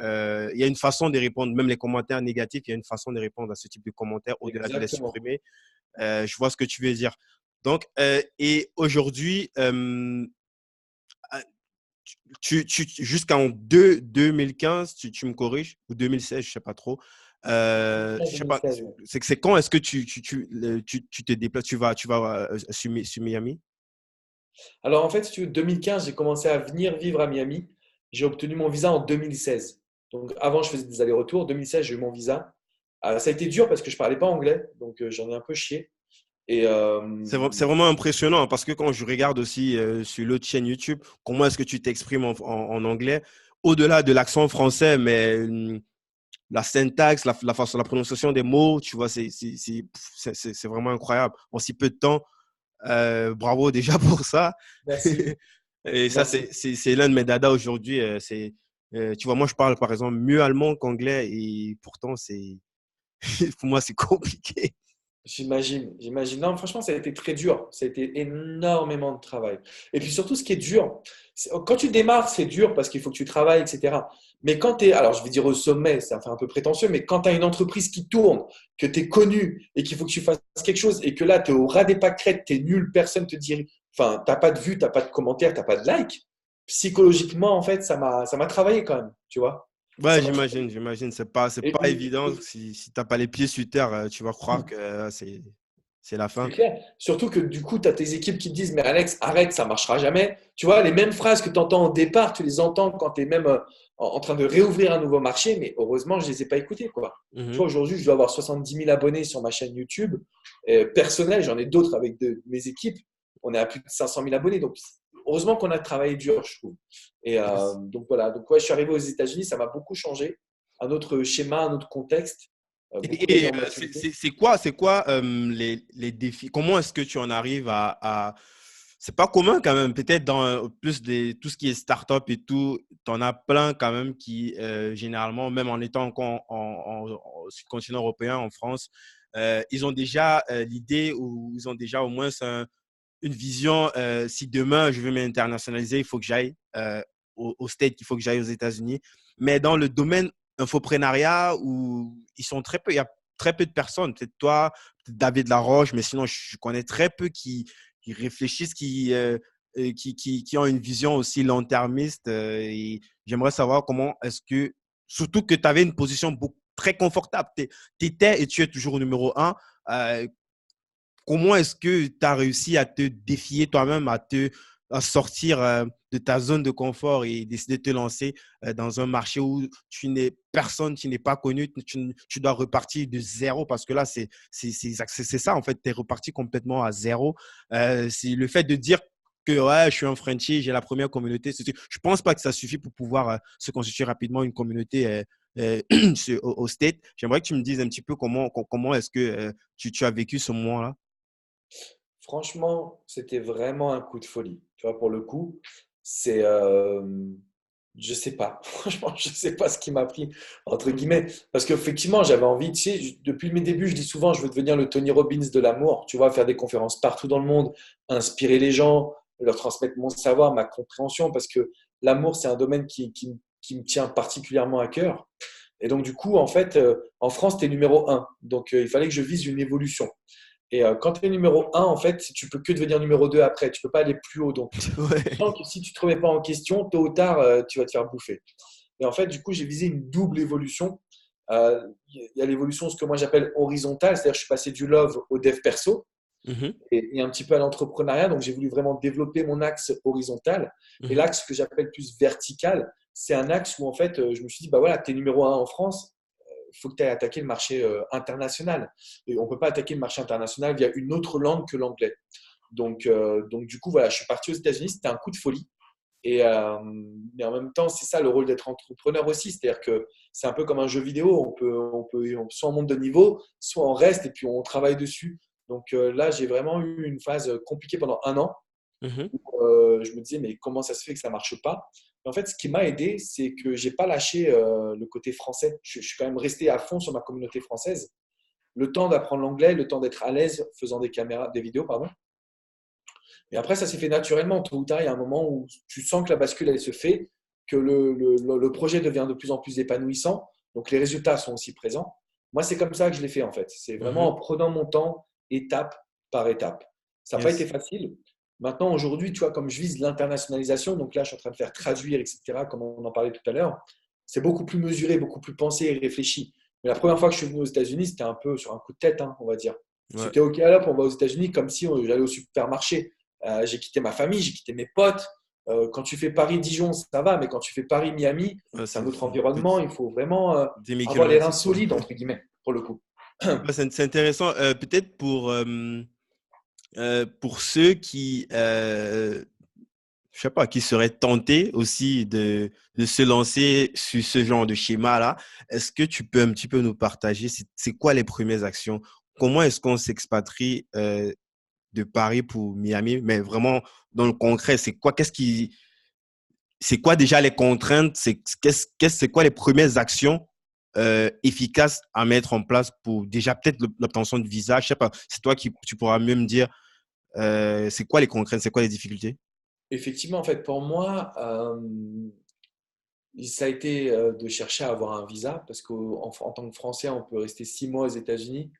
y a une façon de répondre, même les commentaires négatifs, il y a une façon de répondre à ce type de commentaires au-delà de les Exactement. supprimer. Je vois ce que tu veux dire. Donc, et aujourd'hui, jusqu'en 2015, tu me corriges, ou 2016, je sais pas trop. Je sais pas, 2016. c'est quand est-ce que tu te déplaces, tu vas sur Miami? Alors en fait, si tu veux, 2015, j'ai commencé à venir vivre à Miami. J'ai obtenu mon visa en 2016. Donc avant, je faisais des allers-retours. 2016, j'ai eu mon visa. Ça a été dur parce que je parlais pas anglais, donc j'en ai un peu chié. Et C'est vraiment impressionnant hein, parce que quand je regarde aussi sur l'autre chaîne YouTube, comment est-ce que tu t'exprimes en anglais, au-delà de l'accent français, mais la syntaxe, la façon, la prononciation des mots, tu vois, c'est vraiment incroyable. En si peu de temps, bravo déjà pour ça. merci, Et ça, merci. c'est l'un de mes dadas aujourd'hui. C'est Tu vois, moi, je parle, par exemple, mieux allemand qu'anglais et pourtant, pour moi, c'est compliqué. J'imagine. Non, franchement, ça a été très dur. Ça a été énormément de travail. Et puis surtout, ce qui est dur, quand tu démarres, c'est dur parce qu'il faut que tu travailles, etc. Mais quand tu es, alors je vais dire au sommet, ça fait un peu prétentieux, mais quand tu as une entreprise qui tourne, que tu es connu et qu'il faut que tu fasses quelque chose et que là, tu es au ras des pâquerettes, tu es nul, personne te dit, enfin, tu n'as pas de vues, tu n'as pas de commentaires, tu n'as pas de likes, psychologiquement, en fait, ça m'a travaillé quand même, tu vois. Ouais, Ça m'a travaillé. j'imagine. C'est Et, pas évident. Si t'as pas les pieds sur terre, tu vas croire que c'est la c'est fin. clair. Surtout que du coup, tu as tes équipes qui te disent, mais Alex, arrête, ça marchera jamais. Tu vois, les mêmes phrases que tu entends au départ, tu les entends quand tu es même en train de réouvrir un nouveau marché, mais heureusement, je ne les ai pas écoutés, quoi. Tu Mhm. vois, aujourd'hui, je dois avoir 70 000 abonnés sur ma chaîne YouTube. Personnelle, j'en ai d'autres avec mes équipes. On est à plus de 500 000 abonnés. Donc, heureusement qu'on a travaillé dur, je trouve. Et Yes. donc, voilà. Donc, ouais, je suis arrivé aux États-Unis, ça m'a beaucoup changé. Un autre schéma, un autre contexte, beaucoup Et, d'énormes maturité. c'est quoi les défis? Comment est-ce que tu en arrives C'est pas commun quand même. Peut-être dans plus tout ce qui est start-up et tout, tu en as plein quand même qui, généralement, même en étant encore sur le continent européen, en France, ils ont déjà l'idée ou ils ont déjà au moins une vision. Si demain je veux m'internationaliser, il faut que j'aille au States, il faut que j'aille aux États-Unis. Mais dans le domaine infoprenariat, où ils sont très peu, il y a très peu de personnes. Peut-être toi, peut-être David Laroche, mais sinon, je connais très peu qui réfléchissent, qui ont une vision aussi long-termiste. Et j'aimerais savoir comment est-ce que, surtout que tu avais une position très confortable, tu étais et tu es toujours au numéro un. Euh, Comment est-ce que tu as réussi à te défier toi-même, à sortir de ta zone de confort et décider de te lancer dans un marché où tu n'es personne, tu n'es pas connu, tu dois repartir de zéro parce que là, c'est ça, en fait, tu es reparti complètement à zéro. C'est le fait de dire que ouais, je suis un Frenchie, j'ai la première communauté. Je pense pas que ça suffit pour pouvoir se constituer rapidement une communauté au State. J'aimerais que tu me dises un petit peu comment est-ce que tu as vécu ce moment-là. Franchement, c'était vraiment un coup de folie. Tu vois, pour le coup, c'est, je sais pas. Franchement, je sais pas ce qui m'a pris entre guillemets, parce qu'effectivement, j'avais envie. Tu sais, depuis mes débuts, je dis souvent, je veux devenir le Tony Robbins de l'amour. Tu vois, faire des conférences partout dans le monde, inspirer les gens, leur transmettre mon savoir, ma compréhension, parce que l'amour, c'est un domaine qui me tient particulièrement à cœur. Et donc, du coup, en fait, en France, tu es numéro un. Donc, il fallait que je vise une évolution. Et quand tu es numéro un, en fait, tu peux que devenir numéro 2 après. Tu peux pas aller plus haut. Donc, tu Ouais. sens que si tu ne te remets pas en question, tôt ou tard, tu vas te faire bouffer. Et en fait, du coup, j'ai visé une double évolution. Il y a l'évolution, ce que moi j'appelle horizontale, c'est-à-dire que je suis passé du love au dev perso Mhm, et un petit peu à l'entrepreneuriat. Donc, j'ai voulu vraiment développer mon axe horizontal. Et mhm. l'axe que j'appelle plus vertical, c'est un axe où en fait, je me suis dit, bah voilà, tu es numéro un en France, il faut que tu ailles attaquer le marché international. Et on ne peut pas attaquer le marché international via une autre langue que l'anglais. Donc, du coup, voilà, je suis parti aux États-Unis. C'était un coup de folie. Mais en même temps, c'est ça le rôle d'être entrepreneur aussi. C'est-à-dire que c'est un peu comme un jeu vidéo. Soit on monte de niveau, soit on reste et puis on travaille dessus. Donc là, j'ai vraiment eu une phase compliquée pendant un an. Mhm. Je me disais, mais comment ça se fait que ça ne marche pas? Et en fait, ce qui m'a aidé, c'est que j'ai pas lâché le côté français. Je suis quand même resté à fond sur ma communauté française. Le temps d'apprendre l'anglais, le temps d'être à l'aise faisant des vidéos, pardon. Et après, ça s'est fait naturellement. Tôt ou tard, il y a un moment où tu sens que la bascule, elle se fait, que le projet devient de plus en plus épanouissant. Donc, les résultats sont aussi présents. Moi, c'est comme ça que je l'ai fait, en fait. C'est vraiment en Mhm. prenant mon temps, étape par étape. Ça n'a pas été Yes. facile. Maintenant, aujourd'hui, tu vois, comme je vise l'internationalisation, donc là, je suis en train de faire traduire, etc., comme on en parlait tout à l'heure, c'est beaucoup plus mesuré, beaucoup plus pensé et réfléchi. Mais la première fois que je suis venu aux États-Unis, c'était un peu sur un coup de tête, hein, on va dire. Ouais. C'était OK, alors on va aux États-Unis comme si j'allais au supermarché. J'ai quitté ma famille, j'ai quitté mes potes. Quand tu fais Paris-Dijon, ça va, mais quand tu fais Paris-Miami, Ouais, c'est un autre c'est environnement. Il faut vraiment 10 000 avoir les kilomètres. reins solides, entre guillemets, pour le coup. Ouais, c'est intéressant. Peut-être pour ceux je sais pas, qui seraient tentés aussi de se lancer sur ce genre de schéma-là, est-ce que tu peux un petit peu nous partager, c'est quoi les premières actions? Comment est-ce qu'on s'expatrie de Paris pour Miami? Mais vraiment, dans le concret, c'est quoi? c'est quoi déjà les contraintes? C'est quoi les premières actions efficaces à mettre en place pour déjà peut-être l'obtention de visa? Je sais pas, c'est toi qui tu pourras mieux me dire c'est quoi les contraintes, c'est quoi les difficultés? Effectivement, en fait, pour moi, ça a été de chercher à avoir un visa parce qu'en tant que Français, on peut rester 6 mois aux États-Unis,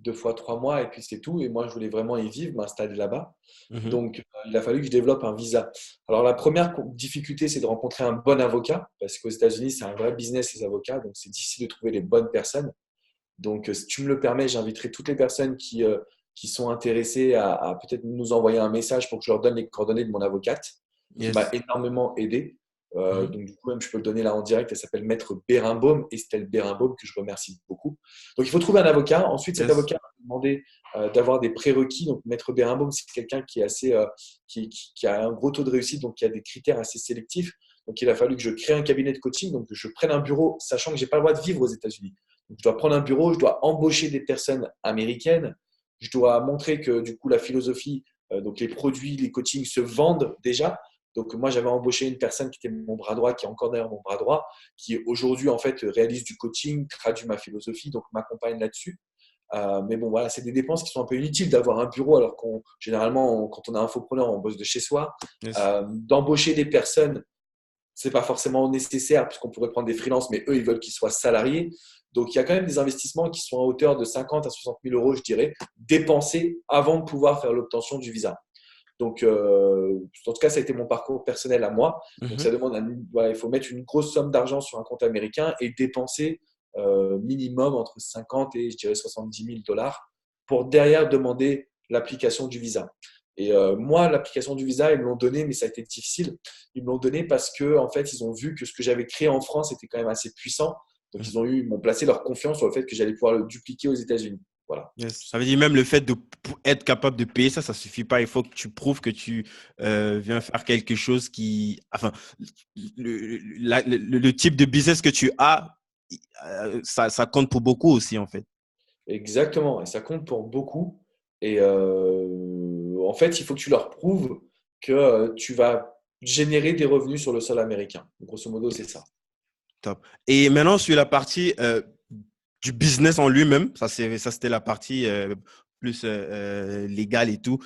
2 fois 3 mois, et puis c'est tout. Et moi, je voulais vraiment y vivre, m'installer là-bas. Mhm. Donc, il a fallu que je développe un visa. Alors, la première difficulté, c'est de rencontrer un bon avocat parce qu'aux États-Unis, c'est un vrai business, les avocats. Donc, c'est difficile de trouver les bonnes personnes. Donc, si tu me le permets, j'inviterai toutes les personnes qui sont intéressées à peut-être nous envoyer un message pour que je leur donne les coordonnées de mon avocate, qui m'a Yes. énormément aidé. Mhm. Donc, du coup, même, je peux le donner là en direct. Elle s'appelle Maître Bérimbaum, Estelle Bérimbaum, que je remercie beaucoup. Donc, il faut trouver un avocat. Ensuite, cet Yes. avocat m'a demandé d'avoir des prérequis. Donc, Maître Bérimbaum, c'est quelqu'un qui est assez, qui a un gros taux de réussite, donc qui a des critères assez sélectifs. Donc, il a fallu que je crée un cabinet de coaching, donc que je prenne un bureau, sachant que je n'ai pas le droit de vivre aux États-Unis. Donc, je dois prendre un bureau, je dois embaucher des personnes américaines, je dois montrer que du coup la philosophie, donc les produits, les coachings se vendent déjà. Donc moi j'avais embauché une personne qui était mon bras droit, qui est encore d'ailleurs mon bras droit, qui aujourd'hui en fait réalise du coaching, traduit ma philosophie, donc m'accompagne là-dessus. Mais bon voilà, c'est des dépenses qui sont un peu inutiles d'avoir un bureau alors qu'on généralement quand on est infopreneur on bosse de chez soi. Yes. D'embaucher des personnes c'est pas forcément nécessaire puisqu'on pourrait prendre des freelances, mais eux, ils veulent qu'ils soient salariés. Donc, il y a quand même des investissements qui sont à hauteur de 50 à 60 000 euros, je dirais, dépensés avant de pouvoir faire l'obtention du visa. Donc, en tout cas, ça a été mon parcours personnel à moi. Donc, ça Mhm. demande voilà, il faut mettre une grosse somme d'argent sur un compte américain et dépenser minimum entre 50 et je dirais 70 000 dollars pour derrière demander l'application du visa. Et moi, l'application du visa, ils me l'ont donné, mais ça a été difficile. Ils me l'ont donné parce que, en fait, ils ont vu que ce que j'avais créé en France était quand même assez puissant. Donc, Mhm. ils m'ont placé leur confiance sur le fait que j'allais pouvoir le dupliquer aux États-Unis. Voilà. Yes. Ça veut dire même le fait de être capable de payer ça, ça suffit pas. Il faut que tu prouves que tu viens faire quelque chose qui, enfin, le type de business que tu as, ça compte pour beaucoup aussi en fait. Exactement, et ça compte pour beaucoup. Et en fait, il faut que tu leur prouves que tu vas générer des revenus sur le sol américain. Grosso modo, c'est ça. Top. Et maintenant sur la partie du business en lui-même, ça c'était la partie plus légale et tout.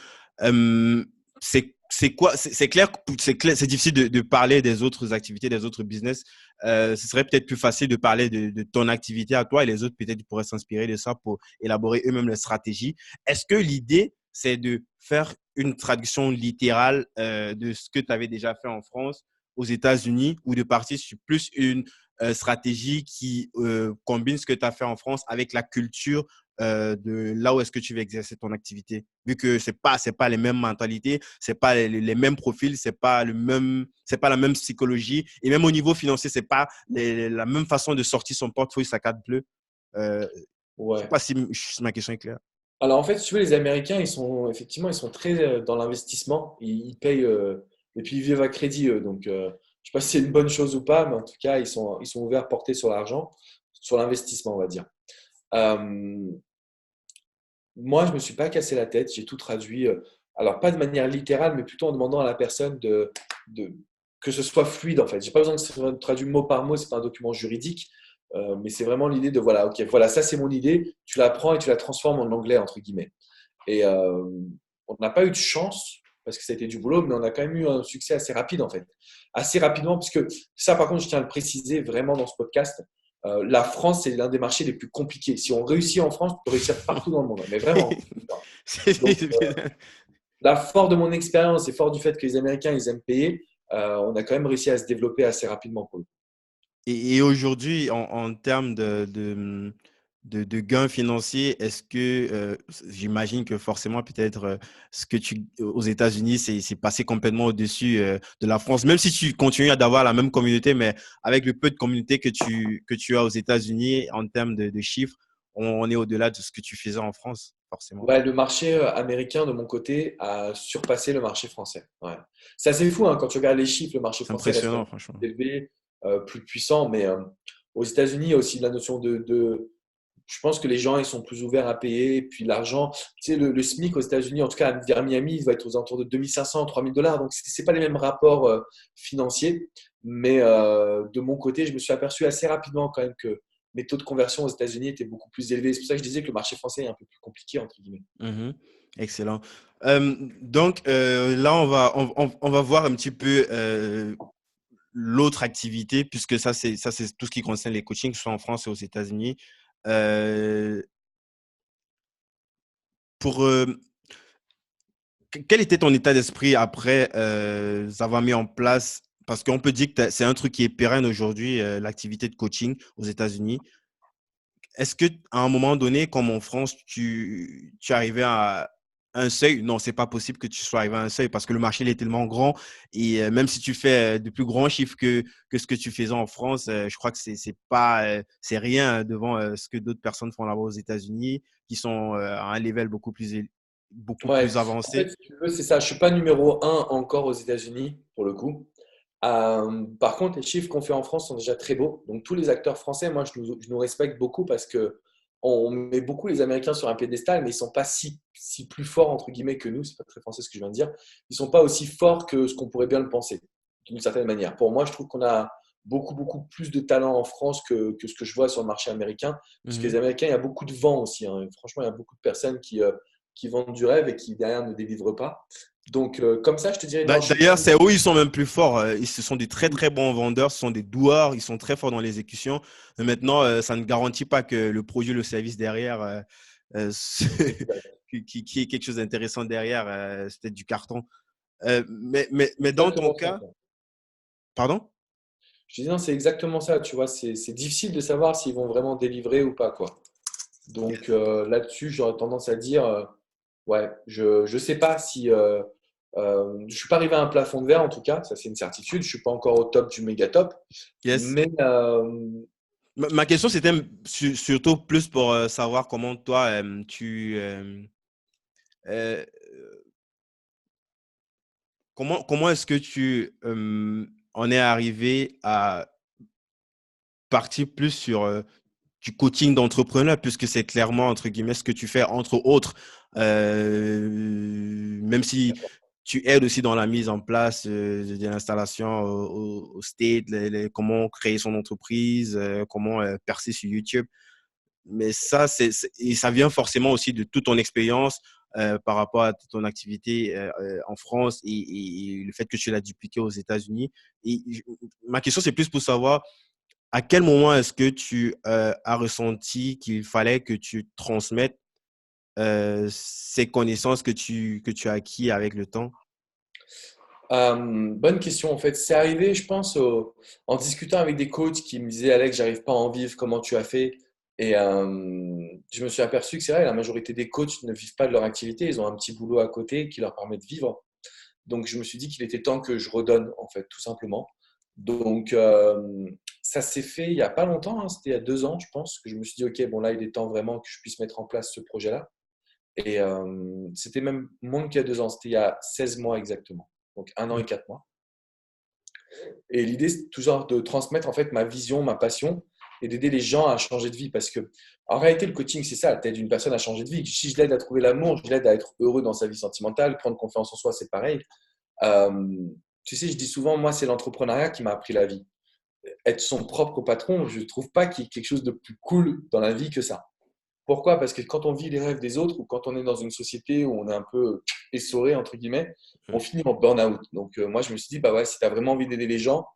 Euh, c'est quoi? C'est clair, c'est difficile de parler des autres activités, des autres business. Ce serait peut-être plus facile de parler de ton activité à toi et les autres peut-être pourraient s'inspirer de ça pour élaborer eux-mêmes les stratégies. Est-ce que l'idée, c'est de faire une traduction littérale de ce que tu avais déjà fait en France aux États-Unis ou de partir sur plus une stratégie qui combine ce que tu as fait en France avec la culture de là où est-ce que tu veux exercer ton activité. Vu que c'est pas les mêmes mentalités, c'est pas les mêmes profils, c'est pas la même psychologie et même au niveau financier, c'est pas la même façon de sortir son portefeuille sa carte bleue. Euh, je sais Ouais. pas si ma question est claire. Alors en fait, si tu veux, les Américains, ils sont effectivement, ils sont très dans l'investissement. Ils payent et puis ils vivent à crédit, eux. Donc, je sais pas si c'est une bonne chose ou pas, mais en tout cas, ils sont ouverts portés sur l'argent, sur l'investissement, on va dire. Euh, Moi, je me suis pas cassé la tête. J'ai tout traduit. Alors pas de manière littérale, mais plutôt en demandant à la personne de que ce soit fluide en fait. J'ai pas besoin que ce soit traduit mot par mot. C'est pas un document juridique, mais c'est vraiment l'idée de voilà, ok, voilà, ça c'est mon idée. Tu la prends et tu la transformes en anglais entre guillemets. Et on n'a pas eu de chance parce que ça a été du boulot, mais on a quand même eu un succès assez rapide en fait. Assez rapidement, parce que ça, par contre, je tiens à le préciser vraiment dans ce podcast. La France, c'est l'un des marchés les plus compliqués. Si on réussit en France, on peut réussir partout dans le monde. Mais vraiment. Donc, là, fort de mon expérience et fort du fait que les Américains, ils aiment payer, on a quand même réussi à se développer assez rapidement pour le coup. Et aujourd'hui, en termes de gains financiers, est-ce que j'imagine que forcément peut-être ce que tu aux États-Unis, c'est passé complètement au-dessus de la France, même si tu continues à d'avoir la même communauté, mais avec le peu de communauté que tu as aux États-Unis en termes de chiffres, on est au-delà de ce que tu faisais en France, forcément. Ouais, le marché américain, de mon côté, a surpassé le marché français. Ouais. C'est assez fou hein, quand tu regardes les chiffres, le marché C'est français reste quand impressionnant, même franchement. plus élevé, plus puissant, mais aux États-Unis, il y a aussi la notion je pense que les gens, ils sont plus ouverts à payer. Et puis l'argent, tu sais, le SMIC aux États-Unis, en tout cas vers Miami, il va être aux alentours de 2500, 3000 $. Donc, ce n'est pas les mêmes rapports financiers. Mais de mon côté, je me suis aperçu assez rapidement quand même que mes taux de conversion aux États-Unis étaient beaucoup plus élevés. C'est pour ça que je disais que le marché français est un peu plus compliqué, entre guillemets. Mhm. Excellent. Donc là, on va voir un petit peu l'autre activité, puisque ça, c'est tout ce qui concerne les coachings, que ce soit en France et aux États-Unis. Euh, pour, quel était ton état d'esprit après avoir mis en place, parce qu'on peut dire que c'est un truc qui est pérenne aujourd'hui, l'activité de coaching aux États-Unis. Est-ce que à un moment donné, comme en France, tu arrivais à un seuil? Non, c'est pas possible que tu sois arrivé à un seuil parce que le marché il est tellement grand et même si tu fais de plus grands chiffres que ce que tu faisais en France, je crois que c'est pas c'est rien devant ce que d'autres personnes font là-bas aux États-Unis qui sont à un level beaucoup Ouais, plus en fait, avancé. si tu veux, c'est ça. Je suis pas numéro un encore aux États-Unis, pour le coup. Par contre, les chiffres qu'on fait en France sont déjà très beaux. Donc, tous les acteurs français, moi, je nous respecte beaucoup parce que on met beaucoup les Américains sur un piédestal, mais ils sont pas si plus forts, entre guillemets, que nous. C'est pas très français ce que je viens de dire. Ils sont pas aussi forts que ce qu'on pourrait bien le penser, d'une certaine manière. Pour moi, je trouve qu'on a beaucoup plus de talent en France que ce que je vois sur le marché américain. Parce que les Mhm. Américains, il y a beaucoup de vent aussi, hein. Franchement, il y a beaucoup de personnes qui vendent du rêve et qui, derrière, ne délivrent pas. Donc, comme ça, je te dirais, non, je suis pas. D'ailleurs, c'est où ils sont même plus forts. Ce sont des très très bons vendeurs, ce sont des doueurs, ils sont très forts dans l'exécution. Mais maintenant, ça ne garantit pas que le produit, le service derrière, euh, qui est quelque chose d'intéressant derrière, c'est peut-être du carton. Mais dans ton Exactement ça, cas, quoi. pardon? Je dis non, c'est exactement ça, tu vois, c'est difficile de savoir s'ils vont vraiment délivrer ou pas, quoi. Donc Yes. là-dessus, j'aurais tendance à dire, ouais, je sais pas si, je suis pas arrivé à un plafond de verre en tout cas, ça c'est une certitude. Je suis pas encore au top du méga top, Yes. mais Ma question, c'était surtout plus pour savoir comment toi, euh, comment est-ce que tu en es arrivé à partir plus sur du coaching d'entrepreneur, puisque c'est clairement, entre guillemets, ce que tu fais, entre autres, même si tu aides aussi dans la mise en place de l'installation au state, comment créer son entreprise, comment percer sur YouTube. Mais ça, et ça vient forcément aussi de toute ton expérience par rapport à ton activité en France et le fait que tu l'as dupliqué aux États-Unis. Et ma question, c'est plus pour savoir à quel moment est-ce que tu as ressenti qu'il fallait que tu transmettes ces connaissances que tu as acquis avec le temps? bonne question en fait. C'est arrivé, je pense, en discutant avec des coachs qui me disaient, Alex, j'arrive pas à en vivre, comment tu as fait? Et je me suis aperçu que c'est vrai, la majorité des coachs ne vivent pas de leur activité, ils ont un petit boulot à côté qui leur permet de vivre. Donc, je me suis dit qu'il était temps que je redonne, en fait, tout simplement. Donc, ça s'est fait il n'y a pas longtemps, hein, c'était il y a 2 ans, je pense, que je me suis dit, OK, bon, là, il est temps vraiment que je puisse mettre en place ce projet-là. Et c'était même moins qu'il y a 2 ans, c'était il y a 16 mois exactement. Donc, 1 an et 4 mois. Et l'idée, c'est toujours de transmettre, en fait, ma vision, ma passion et d'aider les gens à changer de vie. Parce que, en réalité, le coaching, c'est ça, t'aides une personne à changer de vie. Si je l'aide à trouver l'amour, je l'aide à être heureux dans sa vie sentimentale, prendre confiance en soi, c'est pareil. Euh, Tu sais, je dis souvent, moi, c'est l'entrepreneuriat qui m'a appris la vie. Être son propre patron, je ne trouve pas qu'il y ait quelque chose de plus cool dans la vie que ça. Pourquoi? Parce que quand on vit les rêves des autres ou quand on est dans une société où on est un peu essoré, entre guillemets, on finit en burn-out. Donc, moi, je me suis dit, bah ouais, si tu as vraiment envie d'aider les gens,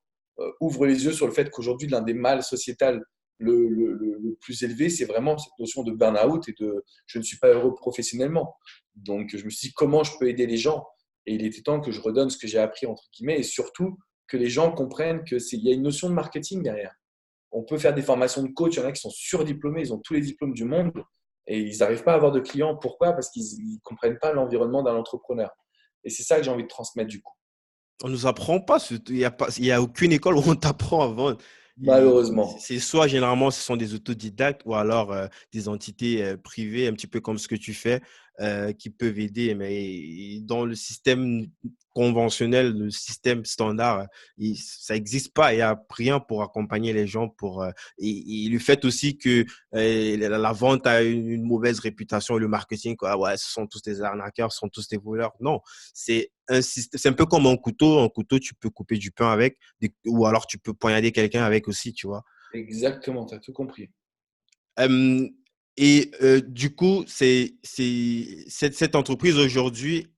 ouvre les yeux sur le fait qu'aujourd'hui, l'un des mâles sociétals le plus élevé, c'est vraiment cette notion de burn-out et de je ne suis pas heureux professionnellement. Donc, je me suis dit, comment je peux aider les gens? Et il était temps que je redonne ce que j'ai appris, entre guillemets, et surtout que les gens comprennent qu'il y a une notion de marketing derrière. On peut faire des formations de coach, il y en a qui sont surdiplômés, ils ont tous les diplômes du monde et ils n'arrivent pas à avoir de clients. Pourquoi? Parce qu'ils ne comprennent pas l'environnement d'un entrepreneur. Et c'est ça que j'ai envie de transmettre du coup. On nous apprend pas, il y a aucune école où on t'apprend à vendre. Malheureusement. C'est soit généralement ce sont des autodidactes ou alors des entités privées, un petit peu comme ce que tu fais. qui peuvent aider, mais dans le système conventionnel, le système standard, ça n'existe pas. Il n'y a rien pour accompagner les gens. Et le fait aussi que la vente a une mauvaise réputation, le marketing, quoi, ouais, ce sont tous des arnaqueurs, ce sont tous des voleurs. Non, c'est un peu comme un couteau. Un couteau, tu peux couper du pain avec, ou alors tu peux poignarder quelqu'un avec aussi, tu vois. Exactement, tu as tout compris. Euh, du coup, cette entreprise aujourd'hui,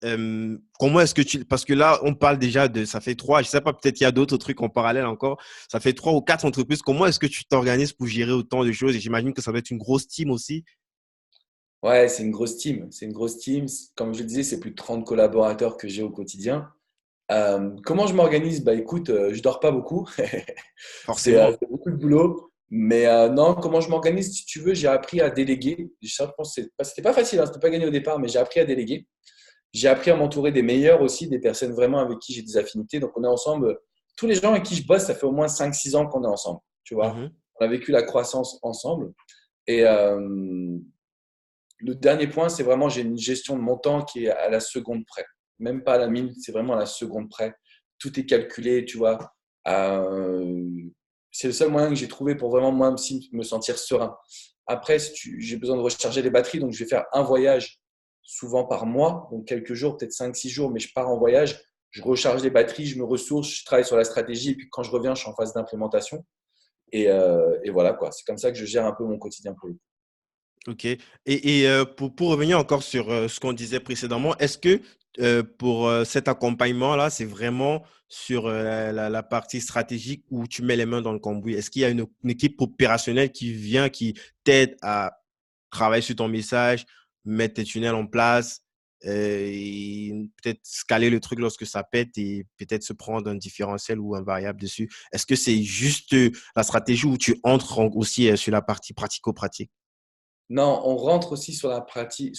comment est-ce que parce que là, on parle déjà ça fait trois, je sais pas, peut-être il y a d'autres trucs en parallèle encore, ça fait trois ou quatre entreprises. Comment est-ce que tu t'organises pour gérer autant de choses? Et j'imagine que ça va être une grosse team aussi. Ouais, c'est une grosse team. C'est une grosse team. Comme je le disais, c'est plus de 30 collaborateurs que j'ai au quotidien. Comment je m'organise? Bah écoute, je dors pas beaucoup. Forcément. C'est beaucoup de boulot. Mais non, comment je m'organise? Si tu veux, j'ai appris à déléguer. Ça, je pense que c'était pas facile, hein, c'était pas gagné au départ, mais j'ai appris à déléguer. J'ai appris à m'entourer des meilleurs aussi, des personnes vraiment avec qui j'ai des affinités. Donc on est ensemble. Tous les gens avec qui je bosse, ça fait au moins 5 6 ans qu'on est ensemble. Tu vois, Mhm. on a vécu la croissance ensemble. Et le dernier point, c'est vraiment, j'ai une gestion de mon temps qui est à la seconde près. Même pas à la minute, c'est vraiment à la seconde près. Tout est calculé, tu vois. Euh, c'est le seul moyen que j'ai trouvé pour vraiment moi aussi me sentir serein. Après, j'ai besoin de recharger les batteries, donc je vais faire un voyage souvent par mois, donc quelques jours, peut-être 5 6 jours, mais je pars en voyage, je recharge les batteries, je me ressource, je travaille sur la stratégie, et puis quand je reviens, je suis en phase d'implémentation. Et voilà, quoi. C'est comme ça que je gère un peu mon quotidien pour le coup. OK. Pour revenir encore sur ce qu'on disait précédemment, est-ce que pour cet accompagnement-là, c'est vraiment sur la partie stratégique où tu mets les mains dans le cambouis? Est-ce qu'il y a une équipe opérationnelle qui vient, qui t'aide à travailler sur ton message, mettre tes tunnels en place, et peut-être scaler le truc lorsque ça pète et peut-être se prendre un différentiel ou un variable dessus? Est-ce que c'est juste la stratégie où tu entres aussi sur la partie pratico-pratique? Non, on rentre aussi sur la partie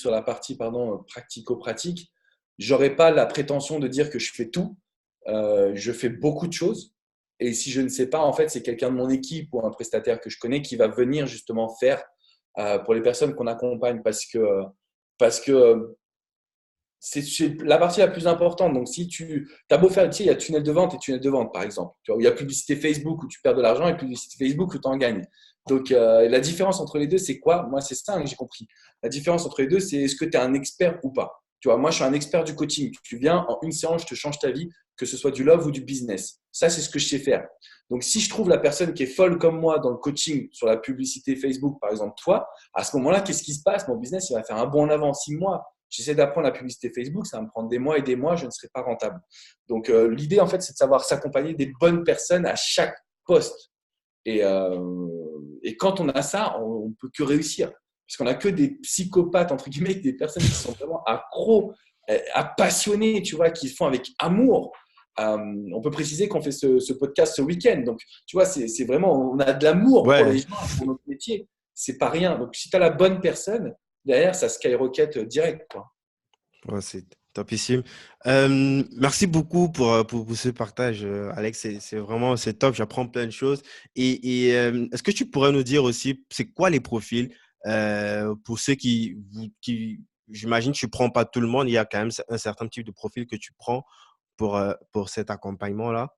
pardon, pratico-pratique. J'aurais pas la prétention de dire que je fais tout. Je fais beaucoup de choses. Et si je ne sais pas, en fait, c'est quelqu'un de mon équipe ou un prestataire que je connais qui va venir justement faire pour les personnes qu'on accompagne parce que c'est la partie la plus importante. Donc, si tu as beau faire, tu sais, il y a tunnel de vente et tunnel de vente, par exemple. Tu vois, où il y a publicité Facebook où tu perds de l'argent et publicité Facebook où tu en gagnes. Donc, la différence entre les deux, c'est quoi? Moi, c'est ça que j'ai compris. La différence entre les deux, c'est est-ce que tu es un expert ou pas? Tu vois, moi, je suis un expert du coaching. Tu viens, en une séance, je te change ta vie, que ce soit du love ou du business. Ça, c'est ce que je sais faire. Donc, si je trouve la personne qui est folle comme moi dans le coaching, sur la publicité Facebook, par exemple, toi, à ce moment-là, qu'est-ce qui se passe? Mon business, il va faire un bond en avant 6 mois. J'essaie d'apprendre la publicité Facebook, ça va me prendre des mois et des mois, je ne serai pas rentable. Donc, l'idée, en fait, c'est de savoir s'accompagner des bonnes personnes à chaque poste. Et quand on a ça, on ne peut que réussir. Parce qu'on n'a que des psychopathes, entre guillemets, des personnes qui sont vraiment accros, passionnés, tu vois, qui font avec amour. On peut préciser qu'on fait ce podcast ce week-end. Donc, tu vois, c'est vraiment, on a de l'amour pour les Ouais. gens, pour notre métier. C'est pas rien. Donc, si tu as la bonne personne, derrière, ça skyrocket direct, quoi. Ouais, c'est topissime. Merci beaucoup pour ce partage, Alex. C'est vraiment c'est top. J'apprends plein de choses. Est-ce que tu pourrais nous dire aussi, c'est quoi les profils pour ceux j'imagine, tu prends pas tout le monde. Il y a quand même un certain type de profil que tu prends pour cet accompagnement-là.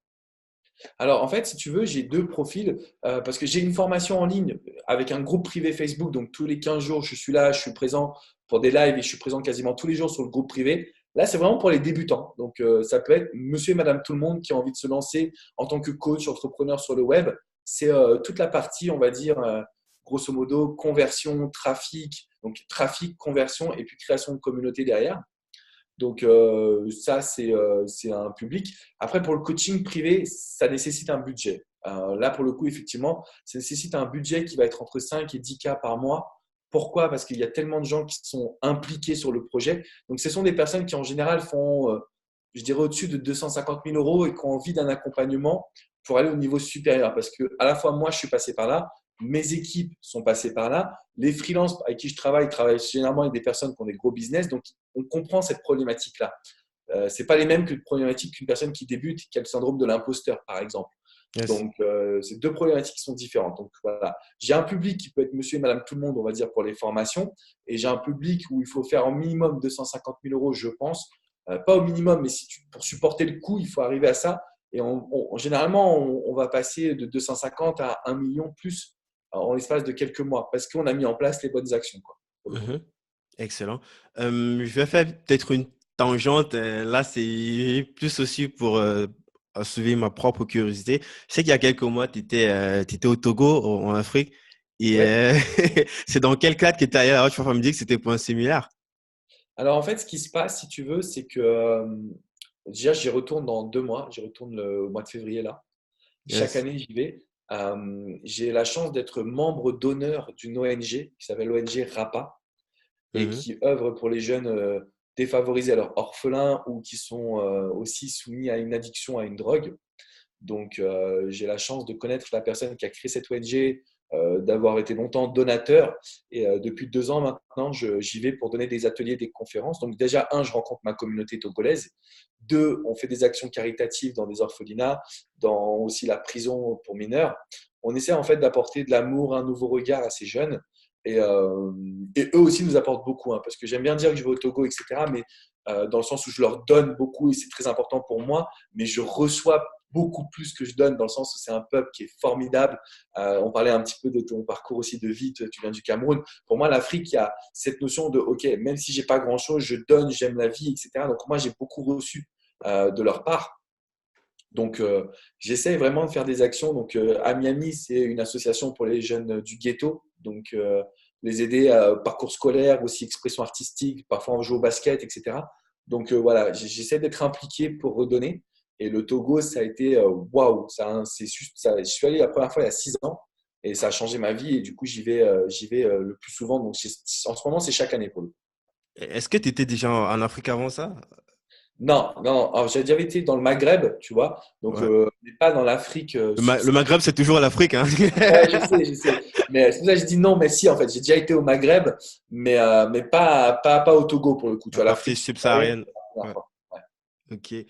Alors, en fait, si tu veux, j'ai deux profils parce que j'ai une formation en ligne avec un groupe privé Facebook. Donc, tous les 15 jours, je suis là, je suis présent pour des lives et je suis présent quasiment tous les jours sur le groupe privé. Là, c'est vraiment pour les débutants. Donc, ça peut être monsieur et madame tout le monde qui a envie de se lancer en tant que coach, entrepreneur sur le web. C'est toute la partie, on va dire, grosso modo, conversion, trafic. Donc, trafic, conversion et puis création de communauté derrière. Donc, ça, c'est un public. Après, pour le coaching privé, ça nécessite un budget. Là, pour le coup, effectivement, ça nécessite un budget qui va être entre 5 et 10 k par mois. Pourquoi? Parce qu'il y a tellement de gens qui sont impliqués sur le projet. Donc, ce sont des personnes qui, en général, font, je dirais, au-dessus de 250 000 € et qui ont envie d'un accompagnement pour aller au niveau supérieur. Parce que, à la fois, moi, je suis passé par là, mes équipes sont passées par là, les freelances avec qui je travaille généralement avec des personnes qui ont des gros business. Donc, on comprend cette problématique-là. Ce n'est pas les mêmes que problématiques qu'une personne qui débute et qui a le syndrome de l'imposteur, par exemple. Yes. Donc, c'est deux problématiques qui sont différentes. Donc, voilà. J'ai un public qui peut être monsieur et madame tout le monde, on va dire, pour les formations. Et j'ai un public où il faut faire au minimum 250 000 euros, je pense. Pas au minimum, mais pour supporter le coût, il faut arriver à ça. Et généralement, on va passer de 250 à 1 million plus en l'espace de quelques mois parce qu'on a mis en place les bonnes actions, quoi, pour le coup. Mhm. Excellent. Je vais faire peut-être une tangente. Là, c'est plus aussi pour soulever ma propre curiosité. Je sais qu'il y a quelques mois, tu étais au Togo, en Afrique. Et Ouais. c'est dans quel cadre que tu es allé là-bas? Tu vas me dire que c'était pour un séminaire. Alors, en fait, ce qui se passe, si tu veux, c'est que déjà, j'y retourne dans 2 mois. J'y retourne au mois de février, là. Chaque Yes. année, j'y vais. J'ai la chance d'être membre d'honneur d'une ONG qui s'appelle l'ONG RAPA et Mhm. qui œuvre pour les jeunes défavorisés, alors orphelins ou qui sont aussi soumis à une addiction à une drogue. Donc, j'ai la chance de connaître la personne qui a créé cette ONG, d'avoir été longtemps donateur. Et depuis 2 ans maintenant, j'y vais pour donner des ateliers, des conférences. Donc, déjà, un, je rencontre ma communauté togolaise. Deux, on fait des actions caritatives dans des orphelinats, dans aussi la prison pour mineurs. On essaie en fait d'apporter de l'amour, un nouveau regard à ces jeunes. Et, euh, et eux aussi nous apportent beaucoup, hein, parce que j'aime bien dire que je vais au Togo, etc., mais dans le sens où je leur donne beaucoup et c'est très important pour moi, mais je reçois beaucoup plus que je donne dans le sens où c'est un peuple qui est formidable. On parlait un petit peu de ton parcours aussi de vie, tu viens du Cameroun. Pour moi, l'Afrique, il y a cette notion de, OK, même si j'ai pas grand-chose, je donne, j'aime la vie, etc. Donc moi, j'ai beaucoup reçu de leur part. Donc, j'essaie vraiment de faire des actions. Donc, à Miami, c'est une association pour les jeunes du ghetto. Donc, les aider à parcours scolaire, aussi expression artistique. Parfois, on joue au basket, etc. Donc, voilà, j'essaie d'être impliqué pour redonner. Et le Togo, ça a été waouh. C'est juste, je suis allé la première fois il y a 6 ans et ça a changé ma vie. Et du coup, j'y vais le plus souvent. Donc, en ce moment, c'est chaque année pour le coup. Est-ce que tu étais déjà en Afrique avant ça? Non, non. Alors, j'ai déjà été dans le Maghreb, tu vois. Donc, Ouais. mais pas dans l'Afrique Le Maghreb, c'est toujours l'Afrique, hein? Ouais, je sais, je sais. Mais c'est pour ça que je dis non, mais si, en fait. J'ai déjà été au Maghreb, mais pas au Togo pour le coup. Tu La vois, partie l'Afrique subsaharienne, subsaharienne. c'est la première Ouais. fois. Ouais. Ok.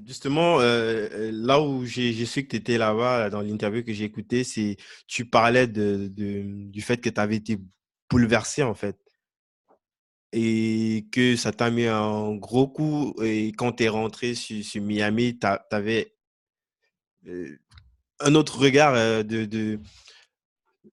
Justement, là où j'ai su que tu étais là-bas, là, dans l'interview que j'ai écoutée, c'est tu parlais du fait que tu avais été bouleversé, en fait, et que ça t'a mis un gros coup. Et quand tu es rentré sur Miami, tu avais un autre regard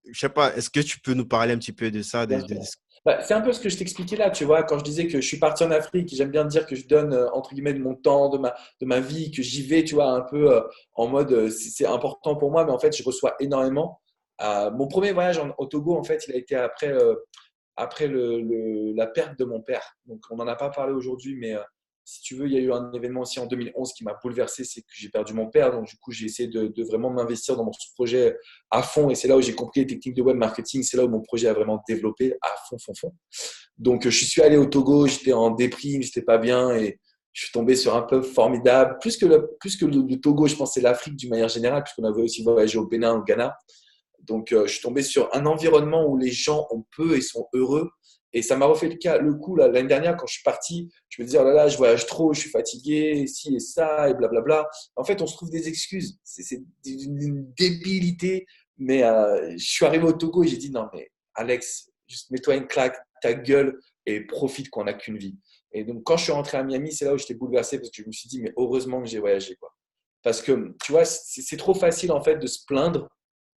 je sais pas, est-ce que tu peux nous parler un petit peu de ça, Bien sûr. Bah, c'est un peu ce que je t'expliquais là, tu vois, quand je disais que je suis parti en Afrique, j'aime bien dire que je donne, entre guillemets, de mon temps, de ma vie, que j'y vais, tu vois, un peu en mode, c'est important pour moi, mais en fait, je reçois énormément. Mon premier voyage au Togo, en fait, il a été après la perte de mon père. Donc, on n'en a pas parlé aujourd'hui, mais si tu veux, il y a eu un événement aussi en 2011 qui m'a bouleversé, c'est que j'ai perdu mon père. Donc, du coup, j'ai essayé de vraiment m'investir dans mon projet à fond. Et c'est là où j'ai compris les techniques de web marketing. C'est là où mon projet a vraiment développé à fond, fond, fond. Donc, je suis allé au Togo, j'étais en déprime, j'étais pas bien et je suis tombé sur un peuple formidable. Plus que le Togo, je pense que c'est l'Afrique d'une manière générale, puisqu'on avait aussi voyagé au Bénin, au Ghana. Donc, je suis tombé sur un environnement où les gens ont peu et sont heureux. Et ça m'a refait le coup l'année dernière quand je suis parti. Je me disais, oh là là, je voyage trop, je suis fatigué, ci et ça, et blablabla. En fait, on se trouve des excuses. C'est une débilité. Mais je suis arrivé au Togo et j'ai dit, non, mais Alex, juste mets-toi une claque, ta gueule et profite qu'on n'a qu'une vie. Et donc, quand je suis rentré à Miami, c'est là où j'étais bouleversé parce que je me suis dit, mais heureusement que j'ai voyagé, quoi. Parce que, tu vois, c'est trop facile en fait de se plaindre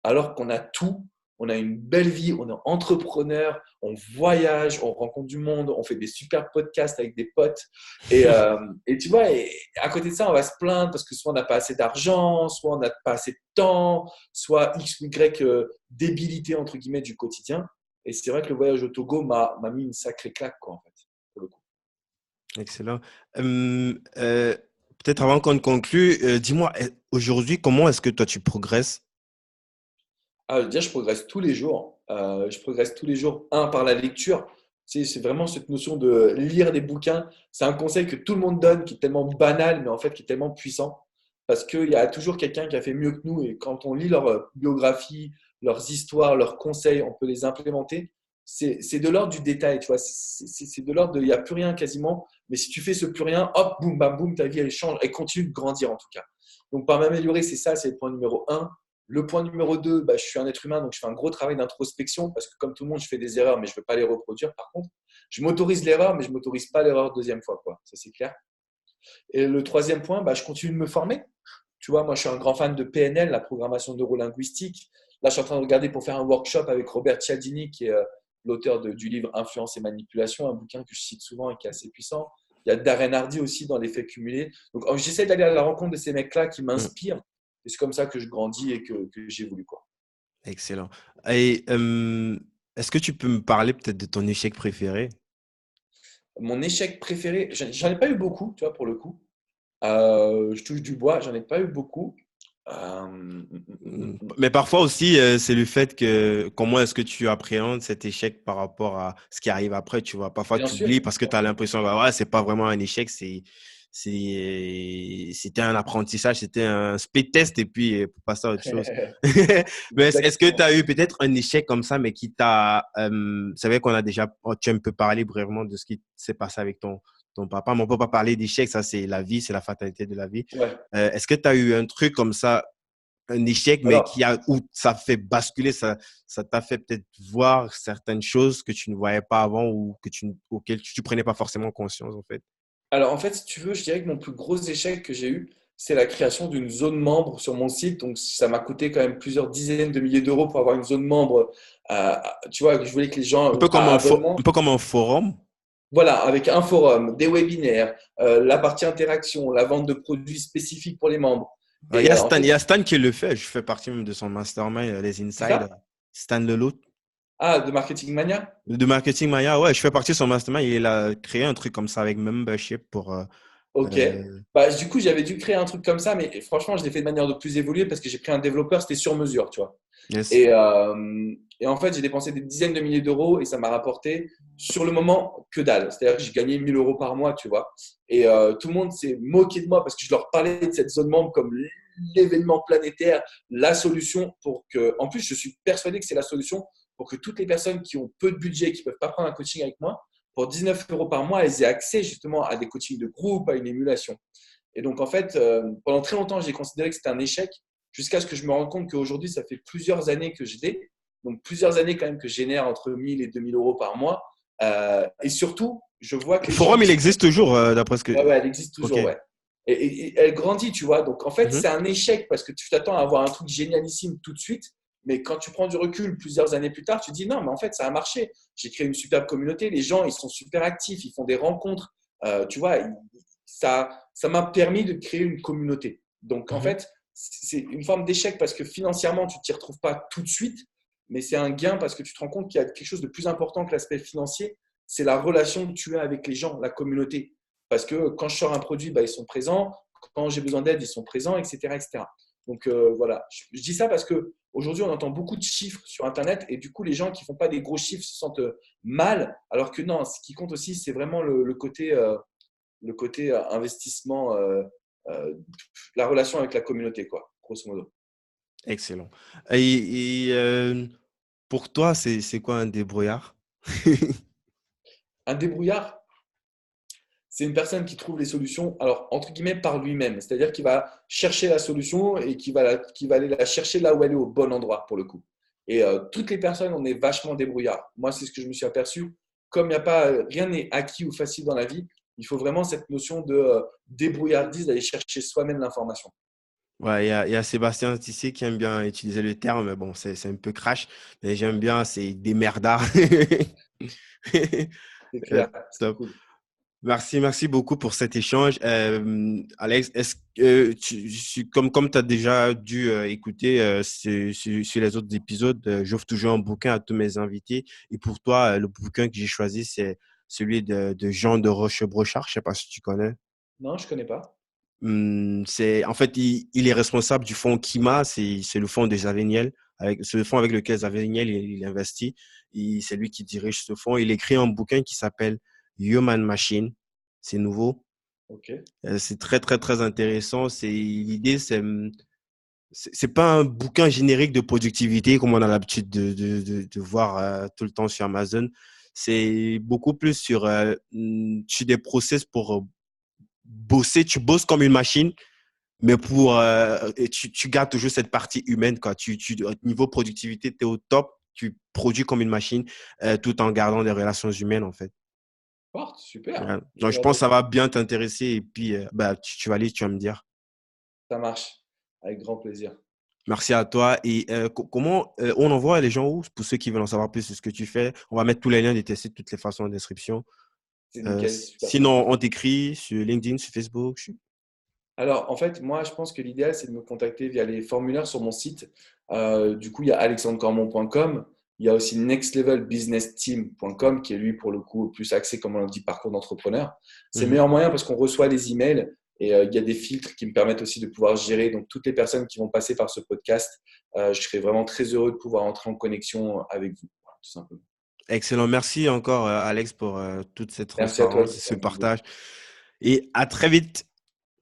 alors qu'on a tout. On a une belle vie, on est entrepreneur, on voyage, on rencontre du monde, on fait des super podcasts avec des potes. Et tu vois, à côté de ça, on va se plaindre parce que soit on n'a pas assez d'argent, soit on n'a pas assez de temps, soit X ou Y débilité entre guillemets du quotidien. Et c'est vrai que le voyage au Togo m'a mis une sacrée claque, quoi, en fait, pour le coup. Excellent. Peut-être avant qu'on conclue, dis-moi, aujourd'hui, comment est-ce que toi tu progresses? Déjà, je progresse tous les jours. Je progresse tous les jours, par la lecture. C'est vraiment cette notion de lire des bouquins. C'est un conseil que tout le monde donne, qui est tellement banal, mais en fait qui est tellement puissant. Parce qu'il y a toujours quelqu'un qui a fait mieux que nous. Et quand on lit leur biographie, leurs histoires, leurs conseils, on peut les implémenter. C'est de l'ordre du détail, tu vois. C'est de l'ordre de, il n'y a plus rien quasiment. Mais si tu fais ce plus rien, hop, boum, bam, boum, ta vie, elle change. Elle continue de grandir en tout cas. Donc, par m'améliorer, c'est ça, c'est le point numéro un. Le point numéro 2, bah, je suis un être humain, donc je fais un gros travail d'introspection parce que comme tout le monde, je fais des erreurs, mais je ne veux pas les reproduire. Par contre, je m'autorise l'erreur, mais je ne m'autorise pas l'erreur deuxième fois, quoi. Ça, c'est clair. Et le troisième point, bah, je continue de me former. Tu vois, moi, je suis un grand fan de PNL, la programmation neurolinguistique. Là, je suis en train de regarder pour faire un workshop avec Robert Cialdini, qui est l'auteur du livre Influence et Manipulation, un bouquin que je cite souvent et qui est assez puissant. Il y a Darren Hardy aussi dans l'effet cumulé. Donc, j'essaie d'aller à la rencontre de ces mecs-là qui Mm. m'inspirent. Et c'est comme ça que je grandis et que j'évolue, quoi. Excellent. Et est-ce que tu peux me parler peut-être de ton échec préféré? Mon échec préféré, j'en ai pas eu beaucoup, tu vois, pour le coup. Je touche du bois, j'en ai pas eu beaucoup. Mais parfois aussi, c'est le fait que comment est-ce que tu appréhendes cet échec par rapport à ce qui arrive après, tu vois. Parfois, Bien tu sûr, oublies parce que bien tu as sûr. l'impression que ouais, c'est pas vraiment un échec, c'était un apprentissage, c'était un speed test et puis pour passer à autre chose. Mais est-ce que tu Exactement. as eu peut-être un échec comme ça, mais qui t'a. C'est vrai qu'on a déjà. Tu as un peu parlé brièvement de ce qui s'est passé avec ton papa, mais on peut pas parler d'échec, ça c'est la vie, c'est la fatalité de la vie. Ouais. Est-ce que tu as eu un truc comme ça, un échec, mais Alors, où ça fait basculer, ça t'a fait peut-être voir certaines choses que tu ne voyais pas avant ou auxquelles tu prenais pas forcément conscience, en fait. alors, en fait, si tu veux, je dirais que mon plus gros échec que j'ai eu, c'est la création d'une zone membre sur mon site. Donc, ça m'a coûté quand même plusieurs dizaines de milliers d'euros pour avoir une zone membre. Tu vois, je voulais que les gens, par abonnement, Un peu comme un forum. voilà, avec un forum, des webinaires, la partie interaction, la vente de produits spécifiques pour les membres. Et en Il fait, y a Stan qui le fait. Je fais partie même de son mastermind, les c'est Inside. ça? Stan Leloup. Ah, de Marketing Mania? De Marketing Maya, ouais, je fais partie de son mastermind. Il a créé un truc comme ça avec membership pour. Ok. Euh, Bah, du coup, j'avais dû créer un truc comme ça, mais franchement, je l'ai fait de manière de plus évoluée parce que j'ai pris un développeur, c'était sur mesure, tu vois. yes. Et en fait, j'ai dépensé des dizaines de milliers d'euros et ça m'a rapporté sur le moment que dalle. C'est-à-dire que j'ai gagné 1000 euros par mois, tu vois. Et tout le monde s'est moqué de moi parce que je leur parlais de cette zone membre comme l'événement planétaire, la solution pour que. En plus, je suis persuadé que c'est la solution pour que toutes les personnes qui ont peu de budget, qui ne peuvent pas prendre un coaching avec moi, pour 19 euros par mois, elles aient accès justement à des coachings de groupe, à une émulation. Et donc, en fait, pendant très longtemps, j'ai considéré que c'était un échec jusqu'à ce que je me rende compte qu'aujourd'hui, ça fait plusieurs années que je l'ai. Donc, plusieurs années quand même que je génère entre 1000 et 2000 euros par mois. Et surtout, je vois que Le les gens forum, qui il sont… existe toujours, d'après ce que. Ouais, ouais, elle existe Ok. toujours, ouais. Et elle grandit, tu vois. Donc, en fait, Mhm. c'est un échec parce que tu t'attends à avoir un truc génialissime tout de suite. Mais quand tu prends du recul plusieurs années plus tard, tu te dis non, mais en fait, ça a marché. J'ai créé une superbe communauté. Les gens, ils sont super actifs. Ils font des rencontres. Tu vois, ça m'a permis de créer une communauté. Donc, en Mhm. fait, c'est une forme d'échec parce que financièrement, tu ne t'y retrouves pas tout de suite. Mais c'est un gain parce que tu te rends compte qu'il y a quelque chose de plus important que l'aspect financier. C'est la relation que tu as avec les gens, la communauté. Parce que quand je sors un produit, bah, ils sont présents. Quand j'ai besoin d'aide, ils sont présents, etc., etc. Donc voilà, je dis ça parce que aujourd'hui, on entend beaucoup de chiffres sur Internet et du coup, les gens qui font pas des gros chiffres se sentent mal, alors que non, ce qui compte aussi, c'est vraiment le côté investissement, la relation avec la communauté, quoi, grosso modo. Excellent. Pour toi, c'est quoi un débrouillard? Un débrouillard, c'est une personne qui trouve les solutions, alors entre guillemets, par lui-même. C'est-à-dire qu'il va chercher la solution et qui va aller la chercher là où elle est au bon endroit, pour le coup. Et toutes les personnes, on est vachement débrouillard. Moi, c'est ce que je me suis aperçu. Comme il n'y a pas, rien n'est acquis ou facile dans la vie, il faut vraiment cette notion de débrouillardise, d'aller chercher soi-même l'information. Ouais, il y a Sébastien Tissé qui aime bien utiliser le terme, mais bon, c'est un peu crash, mais j'aime bien, c'est des merdards. C'est Euh, clair, c'est top. cool. Merci beaucoup pour cet échange. Alex, est-ce que comme tu as déjà dû écouter sur les autres épisodes, j'offre toujours un bouquin à tous mes invités. Et pour toi, le bouquin que j'ai choisi, c'est celui de Jean de Rochebrochard. Je sais pas si tu connais. Non, je ne connais pas. En fait, il est responsable du fonds Kima, c'est le fonds des Javeniel, c'est le fonds avec lequel Javeniel il investit. C'est lui qui dirige ce fonds. Il écrit un bouquin qui s'appelle Human Machine. C'est nouveau. Ok, C'est très intéressant. L'idée, c'est pas un bouquin générique de productivité comme on a l'habitude de voir tout le temps sur Amazon. C'est beaucoup plus sur des process pour bosser. Tu bosses comme une machine, Mais et tu gardes toujours cette partie humaine, quoi. Niveau productivité, tu es au top, tu produis comme une machine, tout en gardant des relations humaines, en fait. Fort, super. Ouais. Je Donc, je pense que note. ça va bien t'intéresser et puis, bah, tu vas aller, tu vas me dire. Ça marche. Avec grand plaisir. Merci à toi. Et comment on envoie les gens où, pour ceux qui veulent en savoir plus sur ce que tu fais? On va mettre tous les liens de tes sites, de toutes les façons en description. C'est nickel, super Sinon, simple. on t'écrit sur LinkedIn, sur Facebook. Alors, en fait, moi, je pense que l'idéal, c'est de me contacter via les formulaires sur mon site. Du coup, il y a alexandrecormon.com. Il y a aussi nextlevelbusinessteam.com qui est lui, pour le coup, plus axé, comme on le dit, parcours d'entrepreneur. C'est le Mhm. meilleur moyen parce qu'on reçoit les emails et il y a des filtres qui me permettent aussi de pouvoir gérer. Donc, toutes les personnes qui vont passer par ce podcast, je serai vraiment très heureux de pouvoir entrer en connexion avec vous, voilà, tout simplement. Excellent. Merci encore, Alex, pour toute cette Merci à toi, transparence, Guy, ce ça me touche beaucoup. partage. Et à très vite.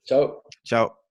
Ciao. Ciao.